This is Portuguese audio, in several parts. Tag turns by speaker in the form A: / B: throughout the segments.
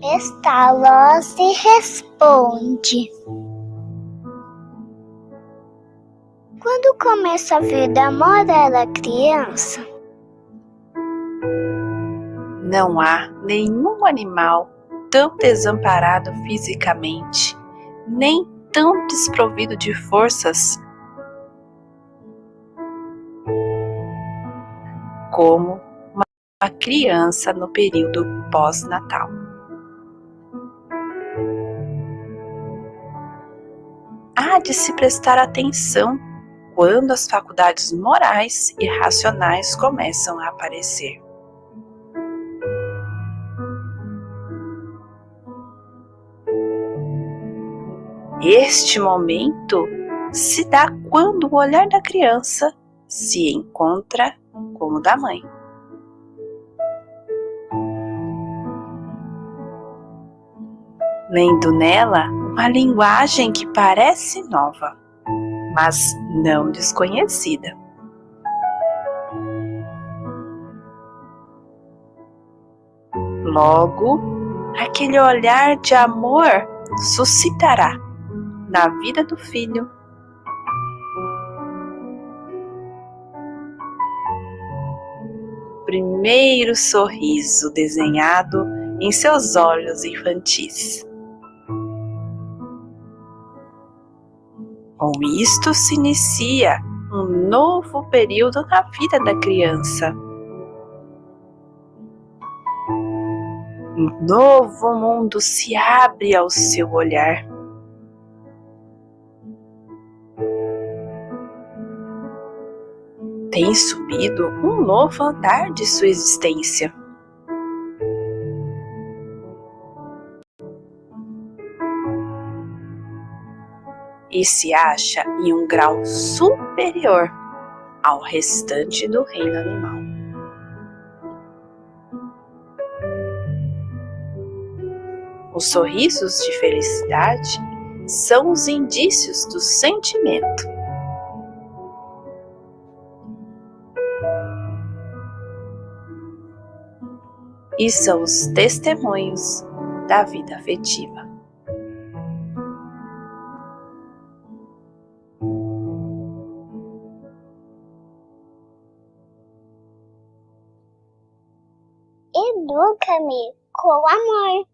A: Pestalozzi responde: quando começa a vida morada criança,
B: não há nenhum animal tão desamparado fisicamente, nem tão desprovido de forças como uma criança no período pós-natal. Há de se prestar atenção quando as faculdades morais e racionais começam a aparecer. Este momento se dá quando o olhar da criança se encontra com o da mãe. Lendo nela uma linguagem que parece nova, mas não desconhecida. Logo, aquele olhar de amor suscitará na vida do filho o primeiro sorriso desenhado em seus olhos infantis. Com isto se inicia um novo período na vida da criança. Um novo mundo se abre ao seu olhar. Tem subido um novo andar de sua existência. E se acha em um grau superior ao restante do reino animal. Os sorrisos de felicidade são os indícios do sentimento. E são os testemunhos da vida afetiva.
A: Educa-me com amor.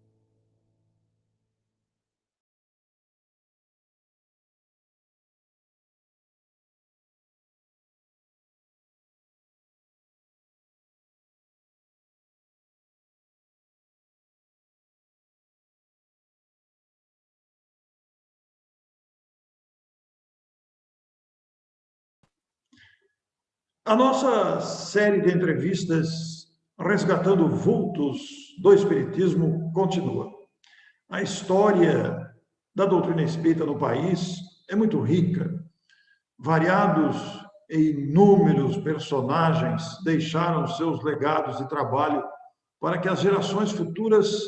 C: A nossa série de entrevistas Resgatando Vultos do Espiritismo continua. A história da doutrina espírita no país é muito rica. Variados e inúmeros personagens deixaram seus legados de trabalho para que as gerações futuras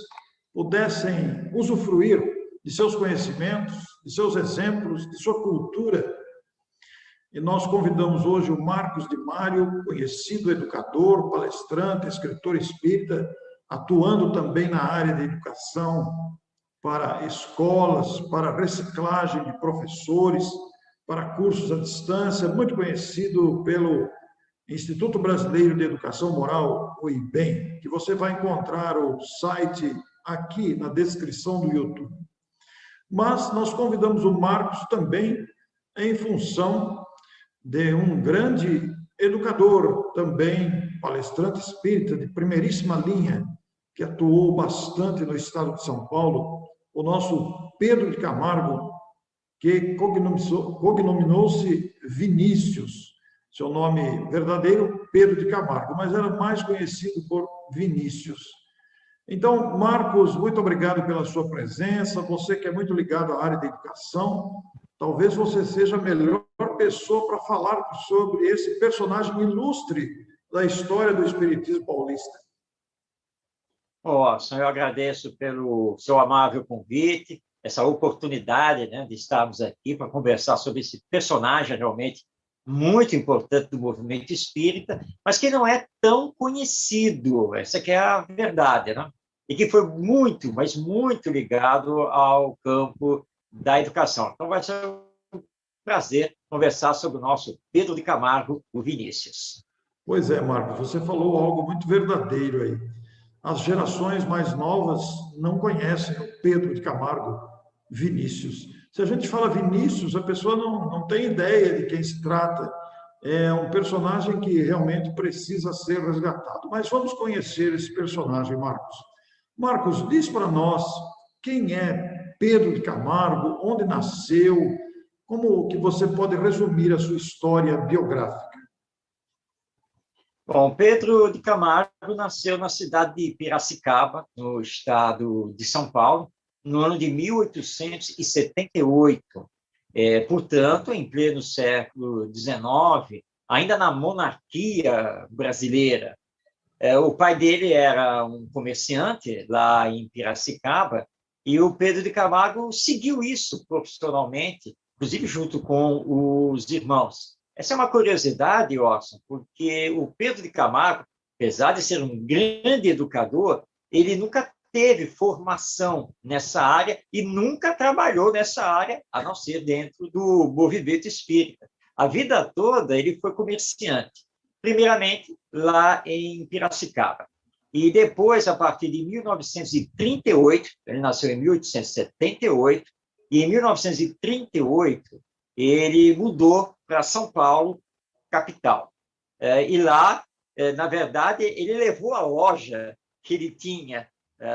C: pudessem usufruir de seus conhecimentos, de seus exemplos, de sua cultura. E nós convidamos hoje o Marcos de Mário, conhecido educador, palestrante, escritor espírita, atuando também na área de educação para escolas, para reciclagem de professores, para cursos à distância, muito conhecido pelo Instituto Brasileiro de Educação Moral, o IBEM, que você vai encontrar o site aqui na descrição do YouTube. Mas nós convidamos o Marcos também em função de um grande educador, também palestrante espírita de primeiríssima linha, que atuou bastante no estado de São Paulo, o nosso Pedro de Camargo, que cognominou-se Vinícius. Seu nome verdadeiro, Pedro de Camargo, mas era mais conhecido por Vinícius. Então, Marcos, muito obrigado pela sua presença. Você que é muito ligado à área da educação, talvez você seja a melhor pessoa para falar sobre esse personagem ilustre da história do Espiritismo paulista.
D: Watson, eu agradeço pelo seu amável convite, essa oportunidade, né, de estarmos aqui para conversar sobre esse personagem realmente muito importante do movimento espírita, mas que não é tão conhecido, essa que é a verdade, né? e que foi muito, mas muito ligado ao campo da educação. Então, vai ser um prazer conversar sobre o nosso Pedro de Camargo, o Vinícius.
C: Pois é, Marcos, você falou algo muito verdadeiro aí. As gerações mais novas não conhecem o Pedro de Camargo Vinícius. Se a gente fala Vinícius, a pessoa não tem ideia de quem se trata. É um personagem que realmente precisa ser resgatado. Mas vamos conhecer esse personagem, Marcos. Marcos, diz para nós quem é Pedro de Camargo, onde nasceu, como que você pode resumir a sua história biográfica?
D: Bom, Pedro de Camargo nasceu na cidade de Piracicaba, no estado de São Paulo, no ano de 1878. Portanto, em pleno século XIX, ainda na monarquia brasileira. O pai dele era um comerciante lá em Piracicaba, e o Pedro de Camargo seguiu isso profissionalmente, inclusive junto com os irmãos. Essa é uma curiosidade, Orson, porque o Pedro de Camargo, apesar de ser um grande educador, ele nunca teve formação nessa área e nunca trabalhou nessa área, a não ser dentro do movimento espírita. A vida toda ele foi comerciante, primeiramente lá em Piracicaba. E depois, a partir de 1938, ele nasceu em 1878, e em 1938 ele mudou para São Paulo, capital. E lá, na verdade, ele levou a loja que ele tinha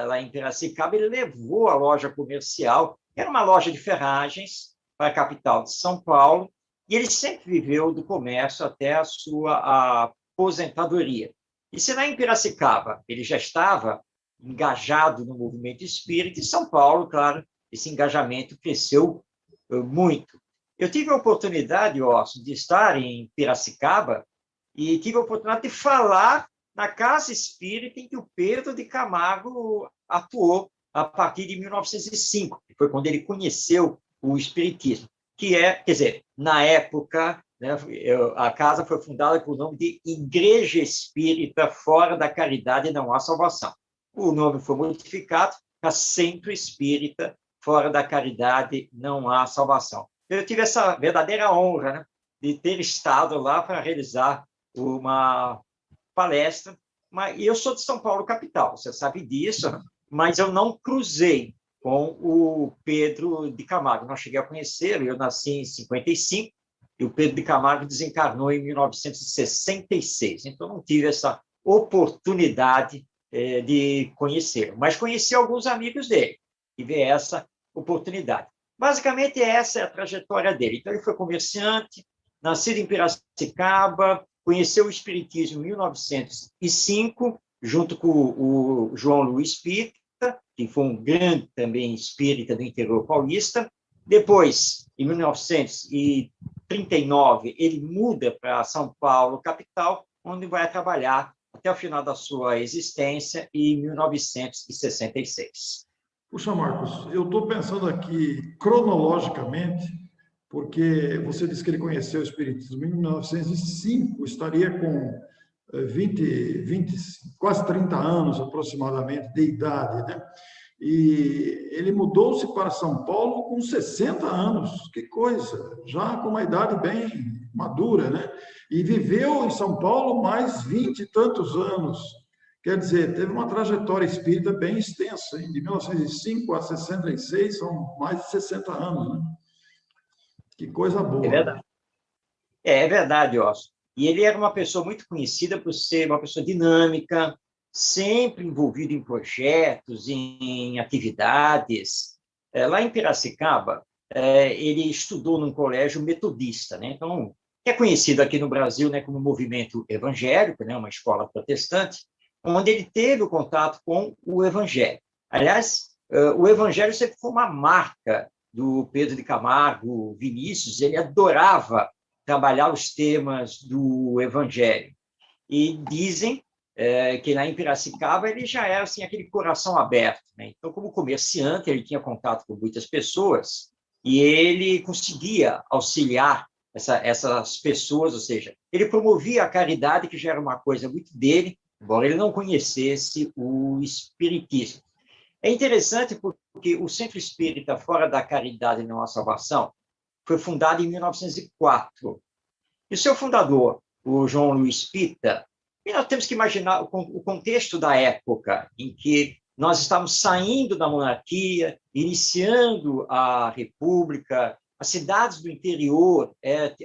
D: lá em Piracicaba, ele levou a loja comercial, era uma loja de ferragens para a capital de São Paulo, e ele sempre viveu do comércio até a sua aposentadoria. E se lá em Piracicaba ele já estava engajado no movimento espírita, em São Paulo, claro, esse engajamento cresceu muito. Eu tive a oportunidade, Orson, de estar em Piracicaba e tive a oportunidade de falar na casa espírita em que o Pedro de Camargo atuou a partir de 1905, que foi quando ele conheceu o espiritismo, quer dizer, na época, né, a casa foi fundada com o nome de Igreja Espírita Fora da Caridade Não Há Salvação. O nome foi modificado para Centro Espírita Fora da Caridade Não Há Salvação. Eu tive essa verdadeira honra, né, de ter estado lá para realizar uma palestra, e eu sou de São Paulo, capital, você sabe disso, mas eu não cruzei com o Pedro de Camargo, não cheguei a conhecê-lo, eu nasci em 55, e o Pedro de Camargo desencarnou em 1966, então não tive essa oportunidade de conhecê-lo, mas conheci alguns amigos dele, tive essa oportunidade. Basicamente, essa é a trajetória dele. Então, ele foi comerciante, nascido em Piracicaba, conheceu o espiritismo em 1905, junto com o João Luiz Pita, que foi um grande também espírita do interior paulista. Depois, em 1939, ele muda para São Paulo, capital, onde vai trabalhar até o final da sua existência, em 1966.
C: Puxa, Marcos, eu estou pensando aqui cronologicamente, porque você disse que ele conheceu o Espiritismo em 1905, estaria com 20, quase 30 anos aproximadamente de idade, né? E ele mudou-se para São Paulo com 60 anos, que coisa, já com uma idade bem madura, né? E viveu em São Paulo mais 20 e tantos anos. Quer dizer, teve uma trajetória espírita bem extensa, hein? De 1905 a 66, são mais de 60 anos, né? Que coisa boa.
D: É verdade. É verdade, Orson. E ele era uma pessoa muito conhecida por ser uma pessoa dinâmica, sempre envolvido em projetos, em atividades. Lá em Piracicaba, ele estudou num colégio metodista, né? Então, que é conhecido aqui no Brasil, né, como movimento evangélico, né, uma escola protestante, onde ele teve o contato com o Evangelho. Aliás, o Evangelho sempre foi uma marca do Pedro de Camargo Vinícius, ele adorava trabalhar os temas do Evangelho. E dizem que lá em Piracicaba ele já era assim, aquele coração aberto, né? Então, como comerciante, ele tinha contato com muitas pessoas e ele conseguia auxiliar essas pessoas, ou seja, ele promovia a caridade, que já era uma coisa muito dele, embora ele não conhecesse o espiritismo. É interessante porque o Centro Espírita Fora da Caridade e Não Há Salvação foi fundado em 1904. E o seu fundador, o João Luiz Pita, e nós temos que imaginar o contexto da época em que nós estávamos saindo da monarquia, iniciando a república, as cidades do interior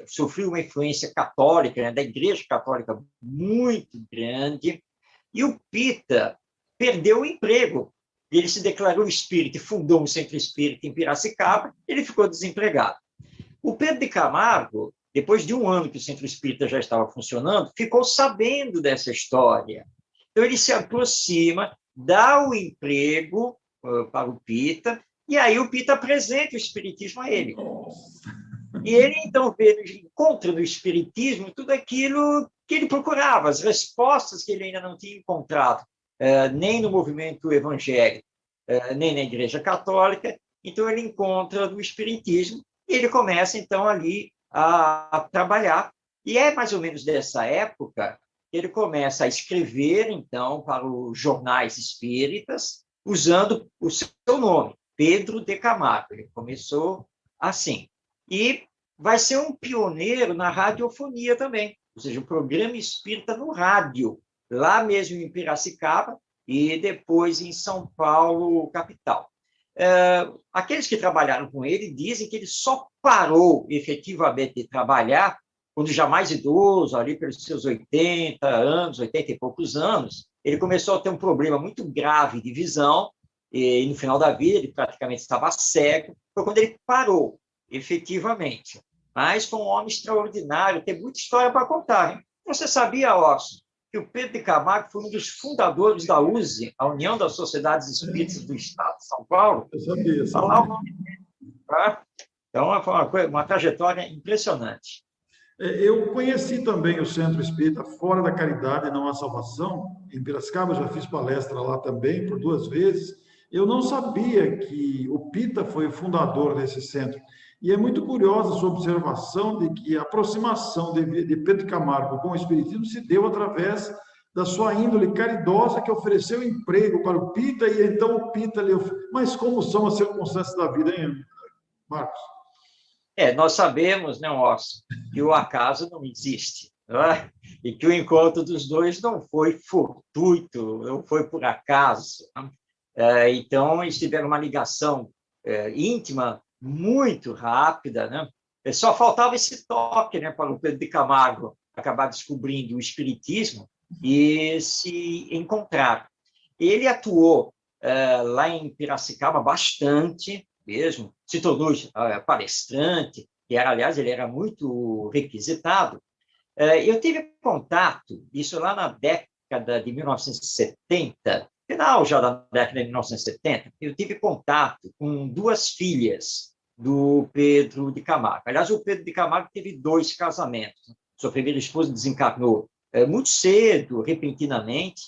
D: sofriam uma influência católica, né, da Igreja Católica muito grande, e o Pita perdeu o emprego. Ele se declarou espírita e fundou um centro espírita em Piracicaba, ele ficou desempregado. O Pedro de Camargo, depois de um ano que o centro espírita já estava funcionando, ficou sabendo dessa história. Então, ele se aproxima, dá o emprego para o Pita, e aí o Pita apresenta o espiritismo a ele. E ele, então, encontra no espiritismo tudo aquilo que ele procurava, as respostas que ele ainda não tinha encontrado, nem no movimento evangélico, nem na Igreja Católica. Então, ele encontra no espiritismo e ele começa, então, ali a trabalhar. E é mais ou menos dessa época que ele começa a escrever, então, para os jornais espíritas, usando o seu nome, Pedro de Camargo. Ele começou assim. E vai ser um pioneiro na radiofonia também, ou seja, o programa espírita no rádio, lá mesmo em Piracicaba e depois em São Paulo, capital. Aqueles que trabalharam com ele dizem que ele só parou efetivamente de trabalhar quando já mais idoso, ali pelos seus 80 anos, 80 e poucos anos, ele começou a ter um problema muito grave de visão, e no final da vida ele praticamente estava cego, foi quando ele parou, efetivamente. Mas foi um homem extraordinário, tem muita história para contar. Hein? Você sabia, Orson, que o Pedro de Camargo foi um dos fundadores da USE, a União das Sociedades Espíritas do Estado de São Paulo?
C: Eu sabia.
D: Olha lá o nome dele. Tá? Então, foi uma trajetória impressionante.
C: Eu conheci também o Centro Espírita Fora da Caridade e Não Há Salvação, em Piracicaba, já fiz palestra lá também por 2 vezes. Eu não sabia que o Pita foi o fundador desse centro. E é muito curiosa a sua observação de que a aproximação de Pedro Camargo com o Espiritismo se deu através da sua índole caridosa, que ofereceu emprego para o Pita, e então o Pita lhe... Mas como são as circunstâncias da vida, hein, Marcos?
D: Nós sabemos, né, Orson, que o acaso não existe, não é? E que o encontro dos dois não foi fortuito, não foi por acaso. Então, eles tiveram uma ligação íntima muito rápida, né? Só faltava esse toque, né, para o Pedro de Camargo acabar descobrindo o espiritismo e se encontrar. Ele atuou lá em Piracicaba bastante, mesmo, se tornou palestrante, e aliás, ele era muito requisitado. Eu tive contato, isso lá na década de 1970, final já da década de 1970, eu tive contato com 2 filhas do Pedro de Camargo. Aliás, o Pedro de Camargo teve 2 casamentos. Sua primeira esposa desencarnou muito cedo, repentinamente,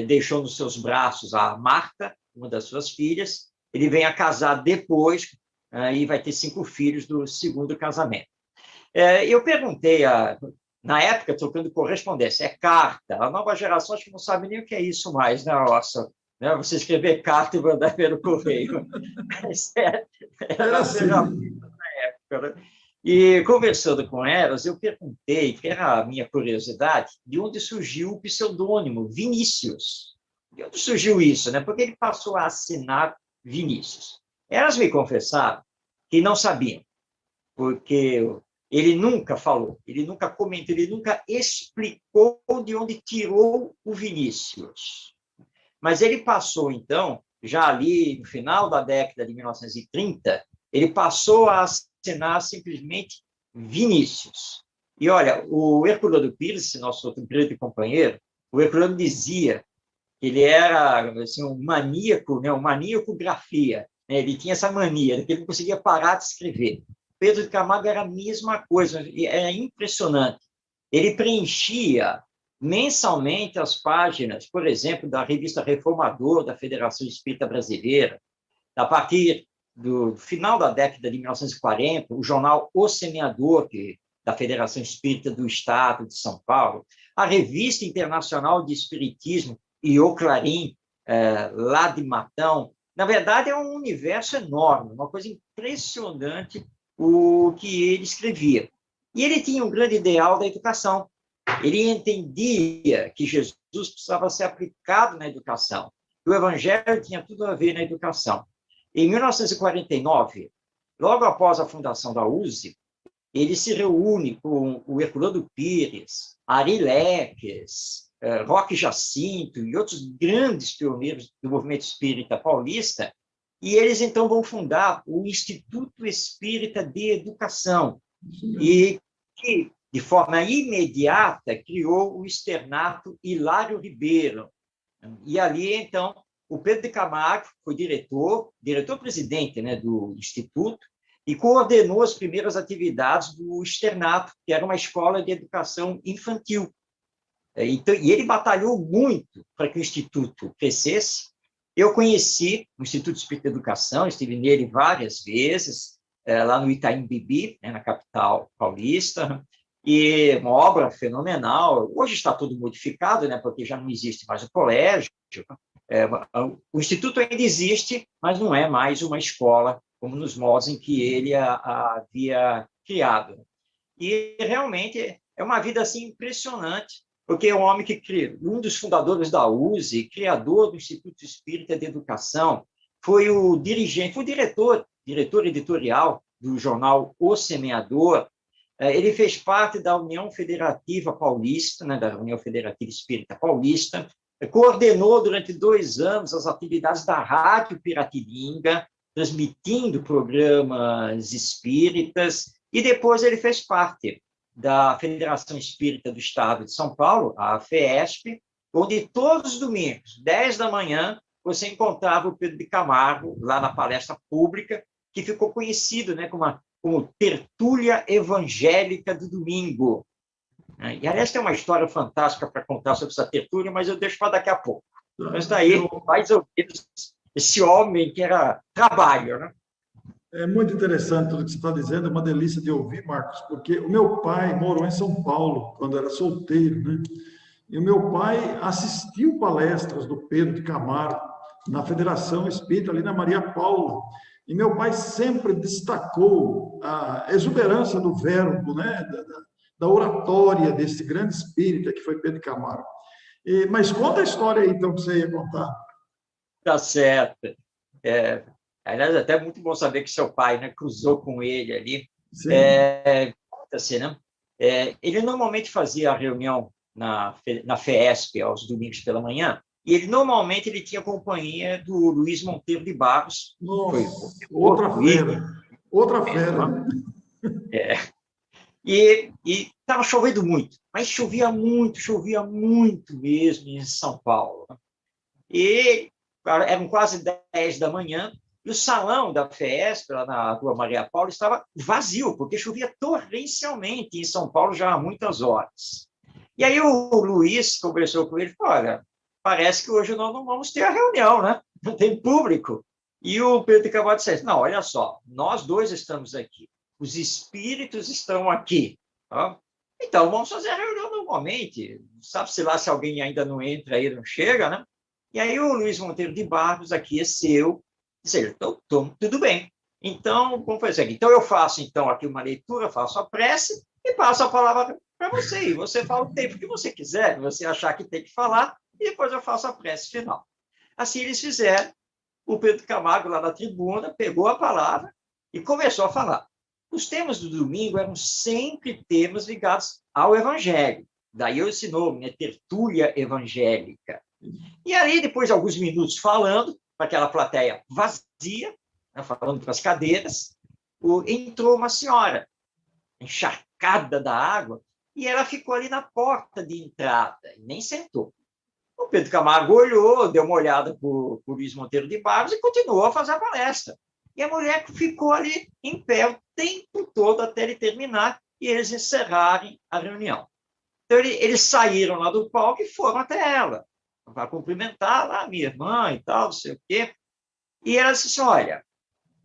D: deixou nos seus braços a Marta, uma das suas filhas. Ele vem a casar depois e vai ter 5 filhos do segundo casamento. Eu perguntei, na época, trocando correspondência, carta. A nova geração acho que não sabe nem o que é isso mais, né, Orson? Né? Você escrever carta e mandar pelo correio. Mas era assim na época. Né? E conversando com elas, eu perguntei, que era a minha curiosidade, de onde surgiu o pseudônimo Vinícius. De onde surgiu isso? Né? Porque ele passou a assinar Vinícius. Elas me confessaram que não sabiam, porque ele nunca falou, ele nunca comentou, ele nunca explicou de onde tirou o Vinícius. Mas ele passou, então, já ali no final da década de 1930, ele passou a assinar simplesmente Vinícius. E olha, o Herculano Pires, nosso outro grande companheiro, o Herculano dizia que ele era assim, um maníaco, né, um maníaco-grafia. Né? Ele tinha essa mania, que ele não conseguia parar de escrever. Pedro de Camargo era a mesma coisa, era impressionante. Ele preenchia mensalmente as páginas, por exemplo, da revista Reformador da Federação Espírita Brasileira. A partir do final da década de 1940, o jornal O Semeador, da Federação Espírita do Estado de São Paulo, a Revista Internacional de Espiritismo e o Clarim, lá de Matão. Na verdade, é um universo enorme, uma coisa impressionante o que ele escrevia. E ele tinha um grande ideal da educação. Ele entendia que Jesus precisava ser aplicado na educação. O Evangelho tinha tudo a ver na educação. Em 1949, logo após a fundação da USE, ele se reúne com o Herculano Pires, Ari Leques, Roque Jacinto e outros grandes pioneiros do movimento espírita paulista, e eles então vão fundar o Instituto Espírita de Educação, e que, de forma imediata, criou o externato Hilário Ribeiro. E ali, então, o Pedro de Camargo foi diretor-presidente, né, do Instituto, e coordenou as primeiras atividades do externato, que era uma escola de educação infantil. Então, e ele batalhou muito para que o Instituto crescesse. Eu conheci o Instituto Espírita de Educação, estive nele várias vezes, lá no Itaim Bibi, né, na capital paulista, e uma obra fenomenal. Hoje está tudo modificado, né, porque já não existe mais o colégio. O Instituto ainda existe, mas não é mais uma escola como nos moldes em que ele havia criado. E realmente é uma vida assim impressionante, porque é um homem que cria, um dos fundadores da USE, criador do Instituto Espírita de Educação, foi o diretor editorial do jornal O Semeador. Ele fez parte da União Federativa Paulista, né, da União Federativa Espírita Paulista, coordenou durante 2 anos as atividades da Rádio Piratininga, transmitindo programas espíritas, e depois ele fez parte da Federação Espírita do Estado de São Paulo, a FEESP, onde todos os domingos, 10 da manhã, você encontrava o Pedro de Camargo lá na palestra pública, que ficou conhecido, né, como Tertúlia Evangélica do Domingo. E, aliás, tem uma história fantástica para contar sobre essa tertúlia, mas eu deixo para daqui a pouco. Mas daí, mais ou menos, esse homem que era trabalho, né?
C: É muito interessante tudo que você está dizendo, é uma delícia de ouvir, Marcos, porque o meu pai morou em São Paulo, quando era solteiro, né? E o meu pai assistiu palestras do Pedro de Camargo na Federação Espírita, ali na Maria Paula. E meu pai sempre destacou a exuberância do verbo, né? Da oratória desse grande espírita que foi Pedro de Camargo. Mas conta a história aí, então, que você ia contar.
D: Tá certo. Aliás, até é muito bom saber que seu pai, né, cruzou com ele ali.
C: Sim.
D: Assim, né? Ele normalmente fazia a reunião na FESP aos domingos pela manhã, e ele tinha companhia do Luiz Monteiro de Barros.
C: Nossa, outra fera. Outra fera.
D: E estava chovendo muito, mas chovia muito mesmo em São Paulo. E eram quase 10 da manhã, e o salão da FESP, lá na Rua Maria Paula, estava vazio, porque chovia torrencialmente em São Paulo já há muitas horas. E aí o Luiz conversou com ele e falou: olha, parece que hoje nós não vamos ter a reunião, né? Não tem público. E o Pedro de Camargo disse: não, olha só, nós dois estamos aqui, os espíritos estão aqui. Tá? Então, vamos fazer a reunião normalmente. Sabe-se lá se alguém ainda não entra aí, não chega, né? E aí o Luiz Monteiro de Barros aqueceu, disse: então, tudo bem. Então, vamos fazer aqui. Então, eu faço então aqui uma leitura, faço a prece e passo a palavra para você. E você fala o tempo que você quiser, que você achar que tem que falar, e depois eu faço a prece final. Assim eles fizeram. O Pedro Camargo, lá na tribuna, pegou a palavra e começou a falar. Os temas do domingo eram sempre temas ligados ao Evangelho. Daí esse nome, né? Tertúlia Evangélica. E aí, depois de alguns minutos falando, para aquela plateia vazia, né, falando para as cadeiras, entrou uma senhora, encharcada da água, e ela ficou ali na porta de entrada, e nem sentou. O Pedro Camargo olhou, deu uma olhada para o Luiz Monteiro de Barros e continuou a fazer a palestra. E a mulher ficou ali em pé o tempo todo até ele terminar e eles encerrarem a reunião. Então, eles saíram lá do palco e foram até ela, para cumprimentar lá a minha irmã e tal, não sei o quê. E ela disse assim: olha,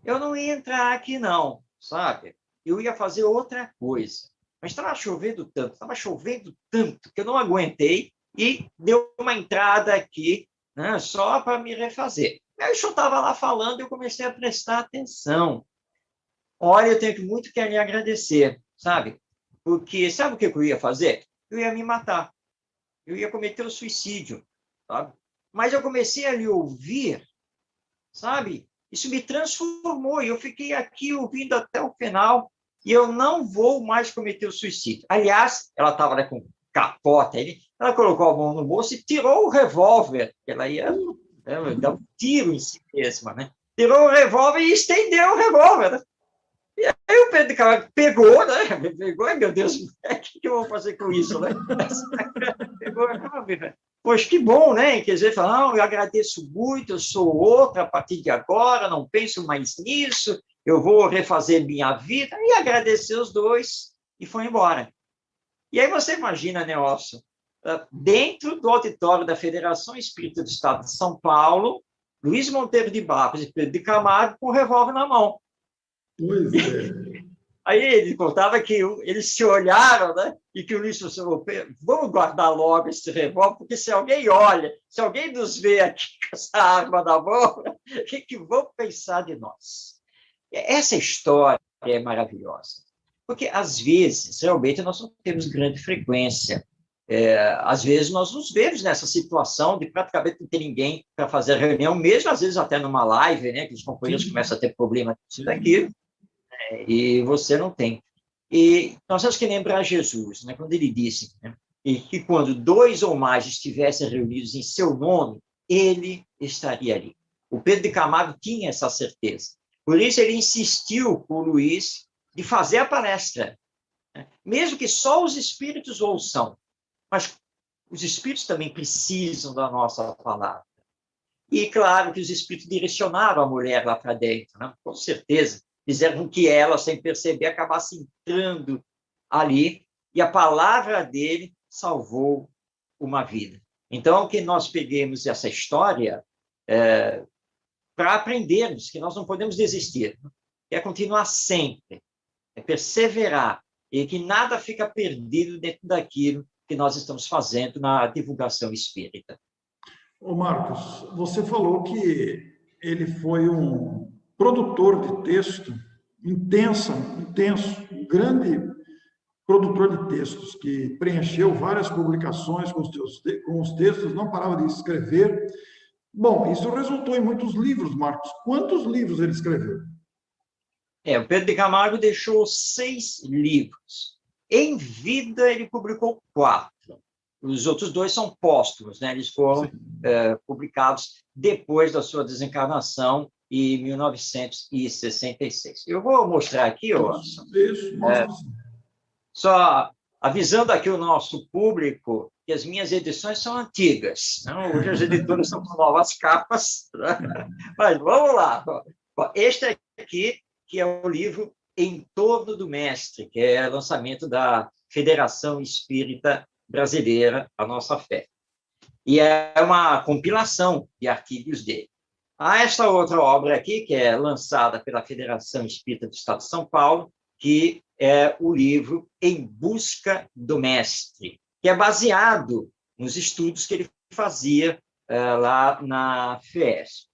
D: eu não ia entrar aqui não, sabe? Eu ia fazer outra coisa. Mas estava chovendo tanto que eu não aguentei e deu uma entrada aqui né, só para me refazer. Aí o senhor estava lá falando e eu comecei a prestar atenção. Olha, eu tenho muito que lhe agradecer, sabe? Porque sabe o que eu ia fazer? Eu ia me matar. Eu ia cometer o suicídio, sabe? Mas eu comecei a lhe ouvir, sabe? Isso me transformou e eu fiquei aqui ouvindo até o final e eu não vou mais cometer o suicídio. Aliás, ela estava, né, com capota, ela colocou a mão no bolso e tirou o revólver. Ela ia, né, dar um tiro em si mesma, né? Tirou o revólver e estendeu o revólver, né? E aí o Pedro de Camargo pegou, né? Pegou, ai meu Deus, o que eu vou fazer com isso, né? Pegou, pois que bom, né? Quer dizer, não, eu agradeço muito, eu sou outra a partir de agora, não penso mais nisso, eu vou refazer minha vida, e agradeceu os dois e foi embora. E aí você imagina, Nelson, dentro do auditório da Federação Espírita do Estado de São Paulo, Luiz Monteiro de Barros e Pedro de Camargo com o revólver na mão.
C: Pois é.
D: Aí ele contava que eles se olharam, né? E que o Luiz falou, vamos guardar logo esse revólver, porque se alguém olha, se alguém nos vê aqui com essa arma na mão, o que vão pensar de nós? Essa história é maravilhosa, porque às vezes, realmente, nós não temos grande frequência. Às vezes nós nos vemos nessa situação de praticamente não ter ninguém para fazer reunião, mesmo às vezes até numa live, né? Que os companheiros começam a ter problema disso e daquilo. E você não tem. E nós temos que lembrar Jesus, né, quando ele disse, né, e que quando 2 ou mais estivessem reunidos em seu nome, ele estaria ali. O Pedro de Camargo tinha essa certeza. Por isso ele insistiu com o Luiz de fazer a palestra, né, mesmo que só os espíritos ouçam, mas os espíritos também precisam da nossa palavra. E claro que os espíritos direcionaram a mulher lá para dentro, né, com certeza. Fizeram com que ela, sem perceber, acabasse entrando ali, e a palavra dele salvou uma vida. Então, que nós peguemos essa história para aprendermos que nós não podemos desistir, é continuar sempre, é perseverar, e que nada fica perdido dentro daquilo que nós estamos fazendo na divulgação espírita.
C: Ô Marcos, você falou que ele foi um produtor de texto intenso, um grande produtor de textos, que preencheu várias publicações com os textos, não parava de escrever. Bom, isso resultou em muitos livros, Marcos. Quantos livros ele escreveu?
D: O Pedro de Camargo deixou 6 livros. Em vida, ele publicou 4. Os outros 2 são póstumos, né? Eles foram publicados depois da sua desencarnação, em 1966. Eu vou mostrar aqui, Orson.
C: Isso, mostra.
D: Só avisando aqui o nosso público que as minhas edições são antigas. Não? Hoje as editoras estão com novas capas. Né? Mas vamos lá. Este aqui, que é o livro Em Torno do Mestre, que é lançamento da Federação Espírita Brasileira, A Nossa Fé. E é uma compilação de artigos dele. Há esta outra obra aqui, que é lançada pela Federação Espírita do Estado de São Paulo, que é o livro Em Busca do Mestre, que é baseado nos estudos que ele fazia lá na FESP.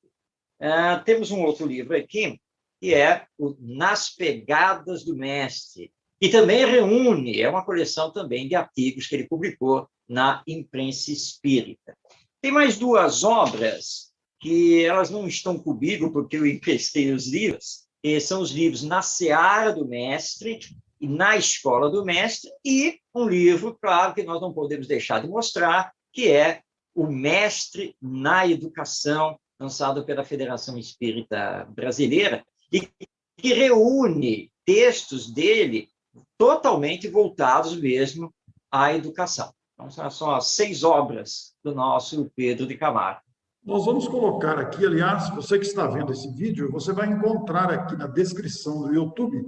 D: Temos um outro livro aqui, que é o Nas Pegadas do Mestre, que também reúne, é uma coleção também de artigos que ele publicou na imprensa espírita. Tem mais 2 obras que elas não estão comigo, porque eu emprestei os livros, que são os livros Na Seara do Mestre e Na Escola do Mestre, e um livro, claro, que nós não podemos deixar de mostrar, que é O Mestre na Educação, lançado pela Federação Espírita Brasileira, e que reúne textos dele totalmente voltados mesmo à educação. Então, são as 6 obras do nosso Pedro de Camargo.
C: Nós vamos colocar aqui, aliás, você que está vendo esse vídeo, você vai encontrar aqui na descrição do YouTube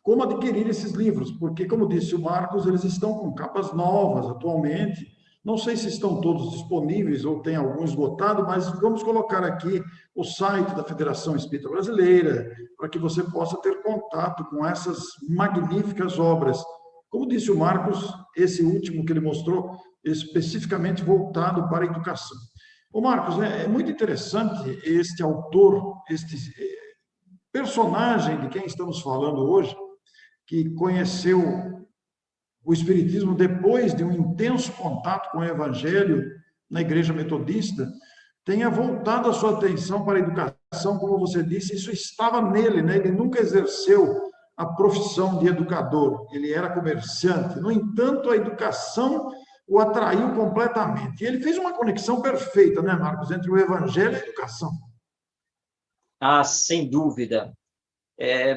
C: como adquirir esses livros, porque, como disse o Marcos, eles estão com capas novas atualmente. Não sei se estão todos disponíveis ou tem algum esgotado, mas vamos colocar aqui o site da Federação Espírita Brasileira, para que você possa ter contato com essas magníficas obras. Como disse o Marcos, esse último que ele mostrou, especificamente voltado para a educação. Ô Marcos, é muito interessante este autor, este personagem de quem estamos falando hoje, que conheceu o Espiritismo depois de um intenso contato com o Evangelho na Igreja Metodista, tenha voltado a sua atenção para a educação, como você disse, isso estava nele, né? Ele nunca exerceu a profissão de educador, ele era comerciante. No entanto, a educação o atraiu completamente. E ele fez uma conexão perfeita, né, Marcos, entre o Evangelho e a educação.
D: Ah, sem dúvida.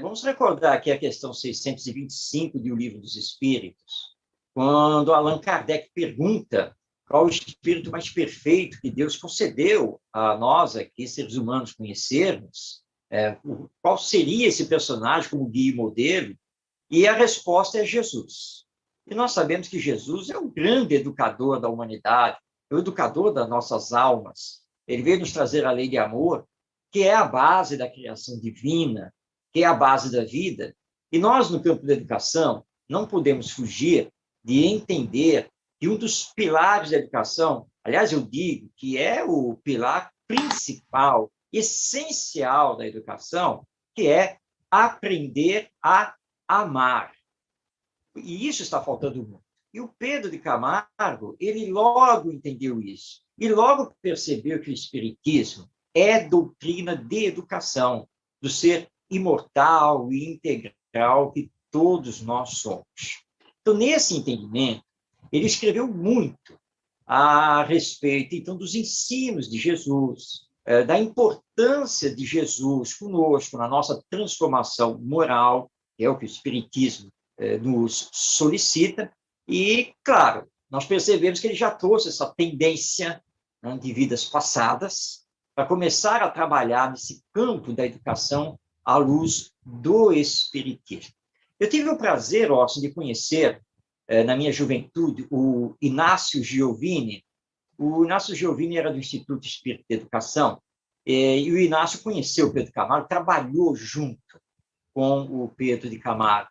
D: Vamos recordar aqui a questão 625 de O Livro dos Espíritos, quando Allan Kardec pergunta qual o espírito mais perfeito que Deus concedeu a nós aqui, seres humanos, conhecermos, qual seria esse personagem como guia e modelo, e a resposta é Jesus. E nós sabemos que Jesus é o grande educador da humanidade, é o educador das nossas almas. Ele veio nos trazer a lei de amor, que é a base da criação divina, que é a base da vida. E nós, no campo da educação, não podemos fugir de entender que um dos pilares da educação, aliás, eu digo que é o pilar principal, essencial da educação, que é aprender a amar. E isso está faltando muito. E o Pedro de Camargo, ele logo entendeu isso. E logo percebeu que o Espiritismo é doutrina de educação, do ser imortal e integral que todos nós somos. Então, nesse entendimento, ele escreveu muito a respeito, então, dos ensinos de Jesus, da importância de Jesus conosco, na nossa transformação moral, que é o que o Espiritismo nos solicita. E, claro, nós percebemos que ele já trouxe essa tendência, né, de vidas passadas para começar a trabalhar nesse campo da educação à luz do Espiritismo. Eu tive o prazer, Orson, de conhecer, na minha juventude, o Inácio Giovini. O Inácio Giovini era do Instituto Espírita de Educação, e o Inácio conheceu o Pedro de Camargo, trabalhou junto com o Pedro de Camargo.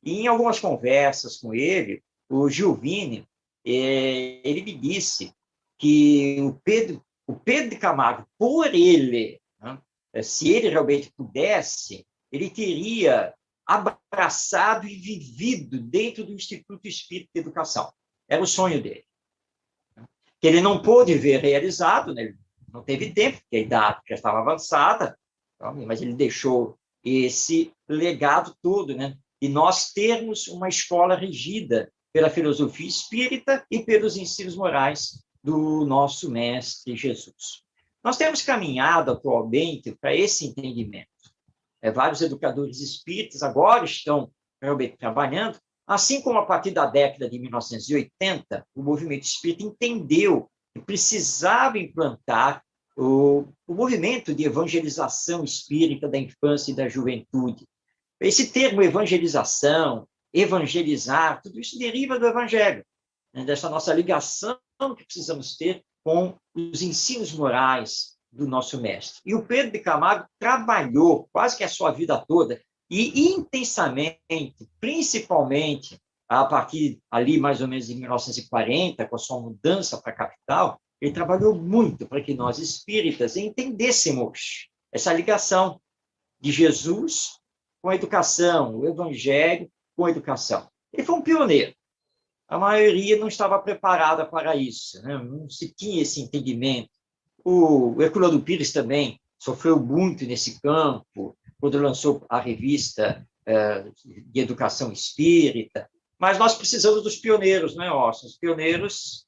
D: E em algumas conversas com ele, o Giovini, ele me disse que o Pedro de Camargo, por ele, né, se ele realmente pudesse, ele teria abraçado e vivido dentro do Instituto Espírita de Educação. Era o sonho dele. Que ele não pôde ver realizado, né? Ele não teve tempo, porque a idade já estava avançada, mas ele deixou esse legado todo, né? E nós termos uma escola regida pela filosofia espírita e pelos ensinos morais do nosso Mestre Jesus. Nós temos caminhado atualmente para esse entendimento. Vários educadores espíritas agora estão realmente trabalhando, assim como a partir da década de 1980, o movimento espírita entendeu que precisava implantar o movimento de evangelização espírita da infância e da juventude. Esse termo evangelização, evangelizar, tudo isso deriva do Evangelho, né, dessa nossa ligação que precisamos ter com os ensinos morais do nosso mestre. E o Pedro de Camargo trabalhou quase que a sua vida toda e intensamente, principalmente a partir ali mais ou menos de 1940, com a sua mudança para a capital, ele trabalhou muito para que nós espíritas entendêssemos essa ligação de Jesus com a educação, o Evangelho com a educação. Ele foi um pioneiro. A maioria não estava preparada para isso, né? Não se tinha esse entendimento. O Herculano Pires também sofreu muito nesse campo, quando lançou a revista de educação espírita. Mas nós precisamos dos pioneiros, não é, Orson? Os pioneiros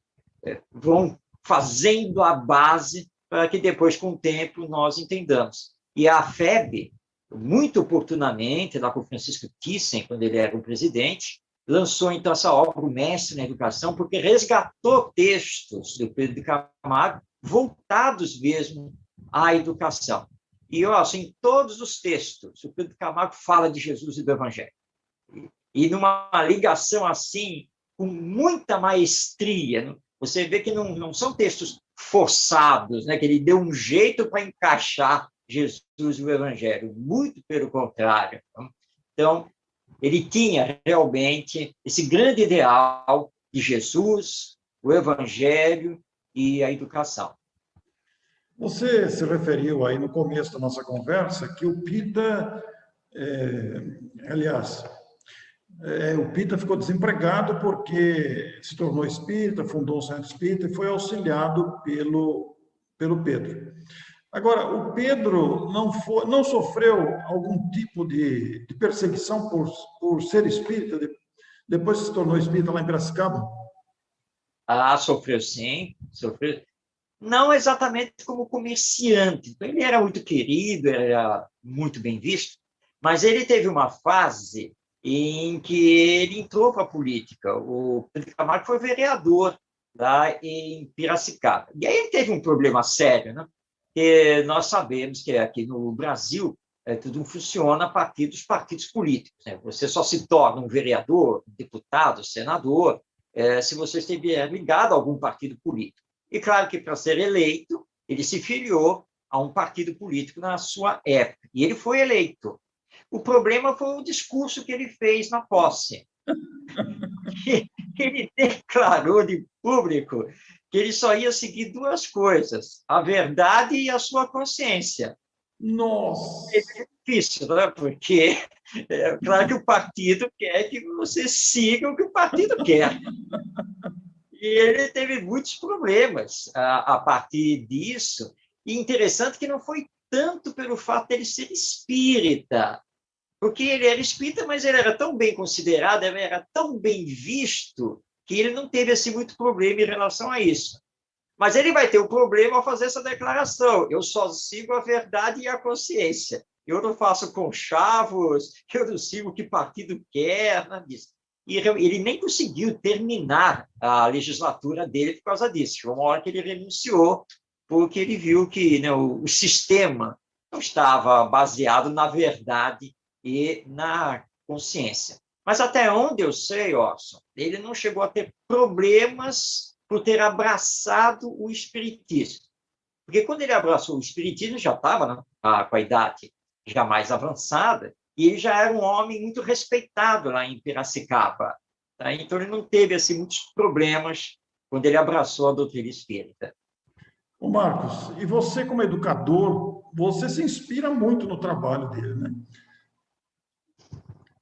D: vão fazendo a base para que depois, com o tempo, nós entendamos. E a FEB, muito oportunamente, lá com o Francisco Thyssen, quando ele era o presidente, lançou, então, essa obra, O Mestre na Educação, porque resgatou textos do Pedro de Camargo voltados mesmo à educação. E, em todos os textos, o Pedro de Camargo fala de Jesus e do Evangelho. E numa ligação, assim, com muita maestria. Você vê que não são textos forçados, né? Que ele deu um jeito para encaixar Jesus e o Evangelho. Muito pelo contrário. Então, ele tinha realmente esse grande ideal de Jesus, o Evangelho e a educação.
C: Você se referiu aí no começo da nossa conversa que o Pita, aliás, o Pita ficou desempregado porque se tornou espírita, fundou um centro espírita e foi auxiliado pelo Pedro. Agora, o Pedro não sofreu algum tipo de perseguição por ser espírita, depois que se tornou espírita lá em Piracicaba?
D: Ah, sofreu sim, sofreu. Não exatamente como comerciante. Então, ele era muito querido, era muito bem visto, mas ele teve uma fase em que ele entrou para a política. O Pedro Camargo foi vereador lá em Piracicaba. E aí ele teve um problema sério, né? Porque nós sabemos que aqui no Brasil tudo funciona a partir dos partidos políticos, né? Você só se torna um vereador, deputado, senador, se você estiver ligado a algum partido político. E claro que para ser eleito, ele se filiou a um partido político na sua época. E ele foi eleito. O problema foi o discurso que ele fez na posse. Ele declarou de público que ele só ia seguir duas coisas, a verdade e a sua consciência.
C: Nossa!
D: É difícil, né? Porque claro que o partido quer que você siga o que o partido quer. E ele teve muitos problemas a partir disso. E interessante que não foi tanto pelo fato de ele ser espírita, porque ele era espírita, mas ele era tão bem considerado, ele era tão bem visto, que ele não teve assim, muito problema em relação a isso. Mas ele vai ter um problema ao fazer essa declaração. Eu só sigo a verdade e a consciência. Eu não faço conchavos, eu não sigo o que partido quer, nada disso. E ele nem conseguiu terminar a legislatura dele por causa disso. Foi uma hora que ele renunciou, porque ele viu que, né, o sistema não estava baseado na verdade e na consciência. Mas até onde eu sei, Orson, ele não chegou a ter problemas por ter abraçado o espiritismo. Porque quando ele abraçou o espiritismo, já estava, né, com a idade já mais avançada, e ele já era um homem muito respeitado lá em Piracicaba. Tá? Então, ele não teve assim, muitos problemas quando ele abraçou a doutrina espírita.
C: Ô Marcos, e você como educador, você se inspira muito no trabalho dele, né?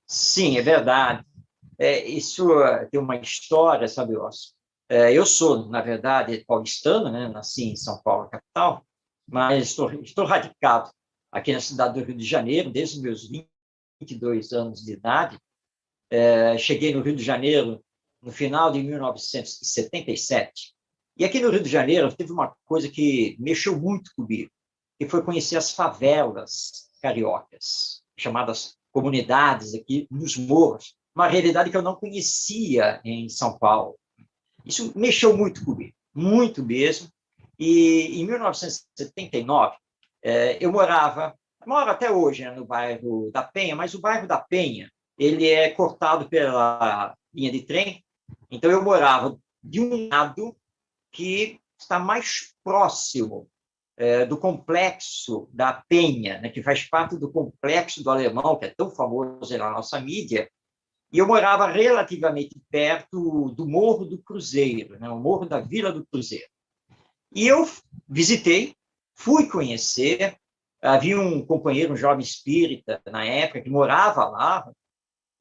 D: Sim, é verdade. Isso tem uma história, sabe, Orson? Eu sou, na verdade, paulistano, né? Nasci em São Paulo, capital, mas estou radicado aqui na cidade do Rio de Janeiro desde os meus 22 anos de idade. Cheguei no Rio de Janeiro no final de 1977. E aqui no Rio de Janeiro teve uma coisa que mexeu muito comigo, que foi conhecer as favelas cariocas, chamadas comunidades aqui nos morros, uma realidade que eu não conhecia em São Paulo. Isso mexeu muito comigo, muito mesmo. E em 1979, eu moro até hoje, né, no bairro da Penha, mas o bairro da Penha ele é cortado pela linha de trem, então eu morava de um lado que está mais próximo do complexo da Penha, né, que faz parte do complexo do Alemão, que é tão famoso na nossa mídia, e eu morava relativamente perto do Morro do Cruzeiro, né, o Morro da Vila do Cruzeiro. E eu visitei, fui conhecer, havia um companheiro, um jovem espírita, na época, que morava lá,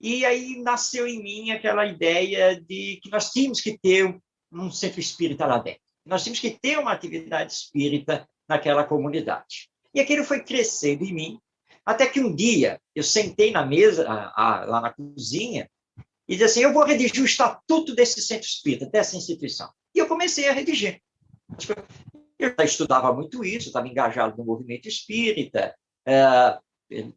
D: e aí nasceu em mim aquela ideia de que nós tínhamos que ter um centro espírita lá dentro. Nós tínhamos que ter uma atividade espírita naquela comunidade. E aquilo foi crescendo em mim, até que um dia eu sentei na mesa, lá na cozinha, e disse assim, eu vou redigir o estatuto desse centro espírita, dessa instituição. E eu comecei a redigir. Eu estudava muito isso, estava engajado no movimento espírita,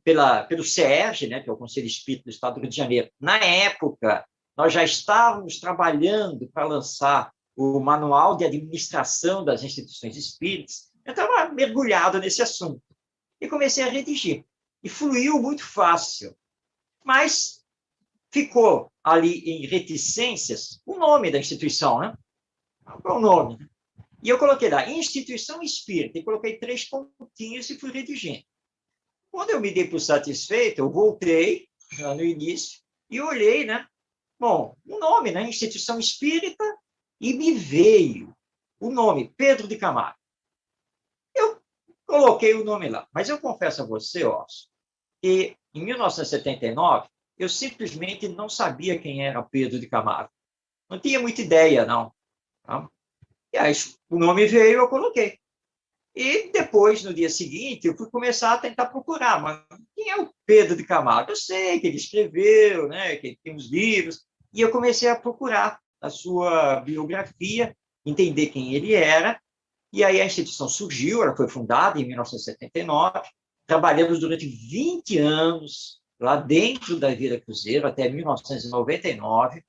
D: pelo CERJ, né, que é o Conselho Espírita do Estado do Rio de Janeiro. Na época, nós já estávamos trabalhando para lançar o Manual de Administração das Instituições Espíritas. Eu estava mergulhado nesse assunto e comecei a redigir. E fluiu muito fácil. Mas ficou ali em reticências o nome da instituição, né? Qual é o nome? E eu coloquei lá, Instituição Espírita, e coloquei 3 pontinhos e fui redigindo. Quando eu me dei por satisfeito, eu voltei lá no início e olhei, né? Bom, o nome, né? Instituição Espírita, e me veio o nome, Pedro de Camargo. Eu coloquei o nome lá. Mas eu confesso a você, Orson, que em 1979, eu simplesmente não sabia quem era Pedro de Camargo. Não tinha muita ideia, não. Tá? E aí o nome veio, eu coloquei. E depois, no dia seguinte, eu fui começar a tentar procurar. Mas quem é o Pedro de Camargo? Eu sei que ele escreveu, né, que ele tem uns livros. E eu comecei a procurar a sua biografia, entender quem ele era. E aí a instituição surgiu, ela foi fundada em 1979. Trabalhamos durante 20 anos lá dentro da Vila Cruzeiro, até 1999,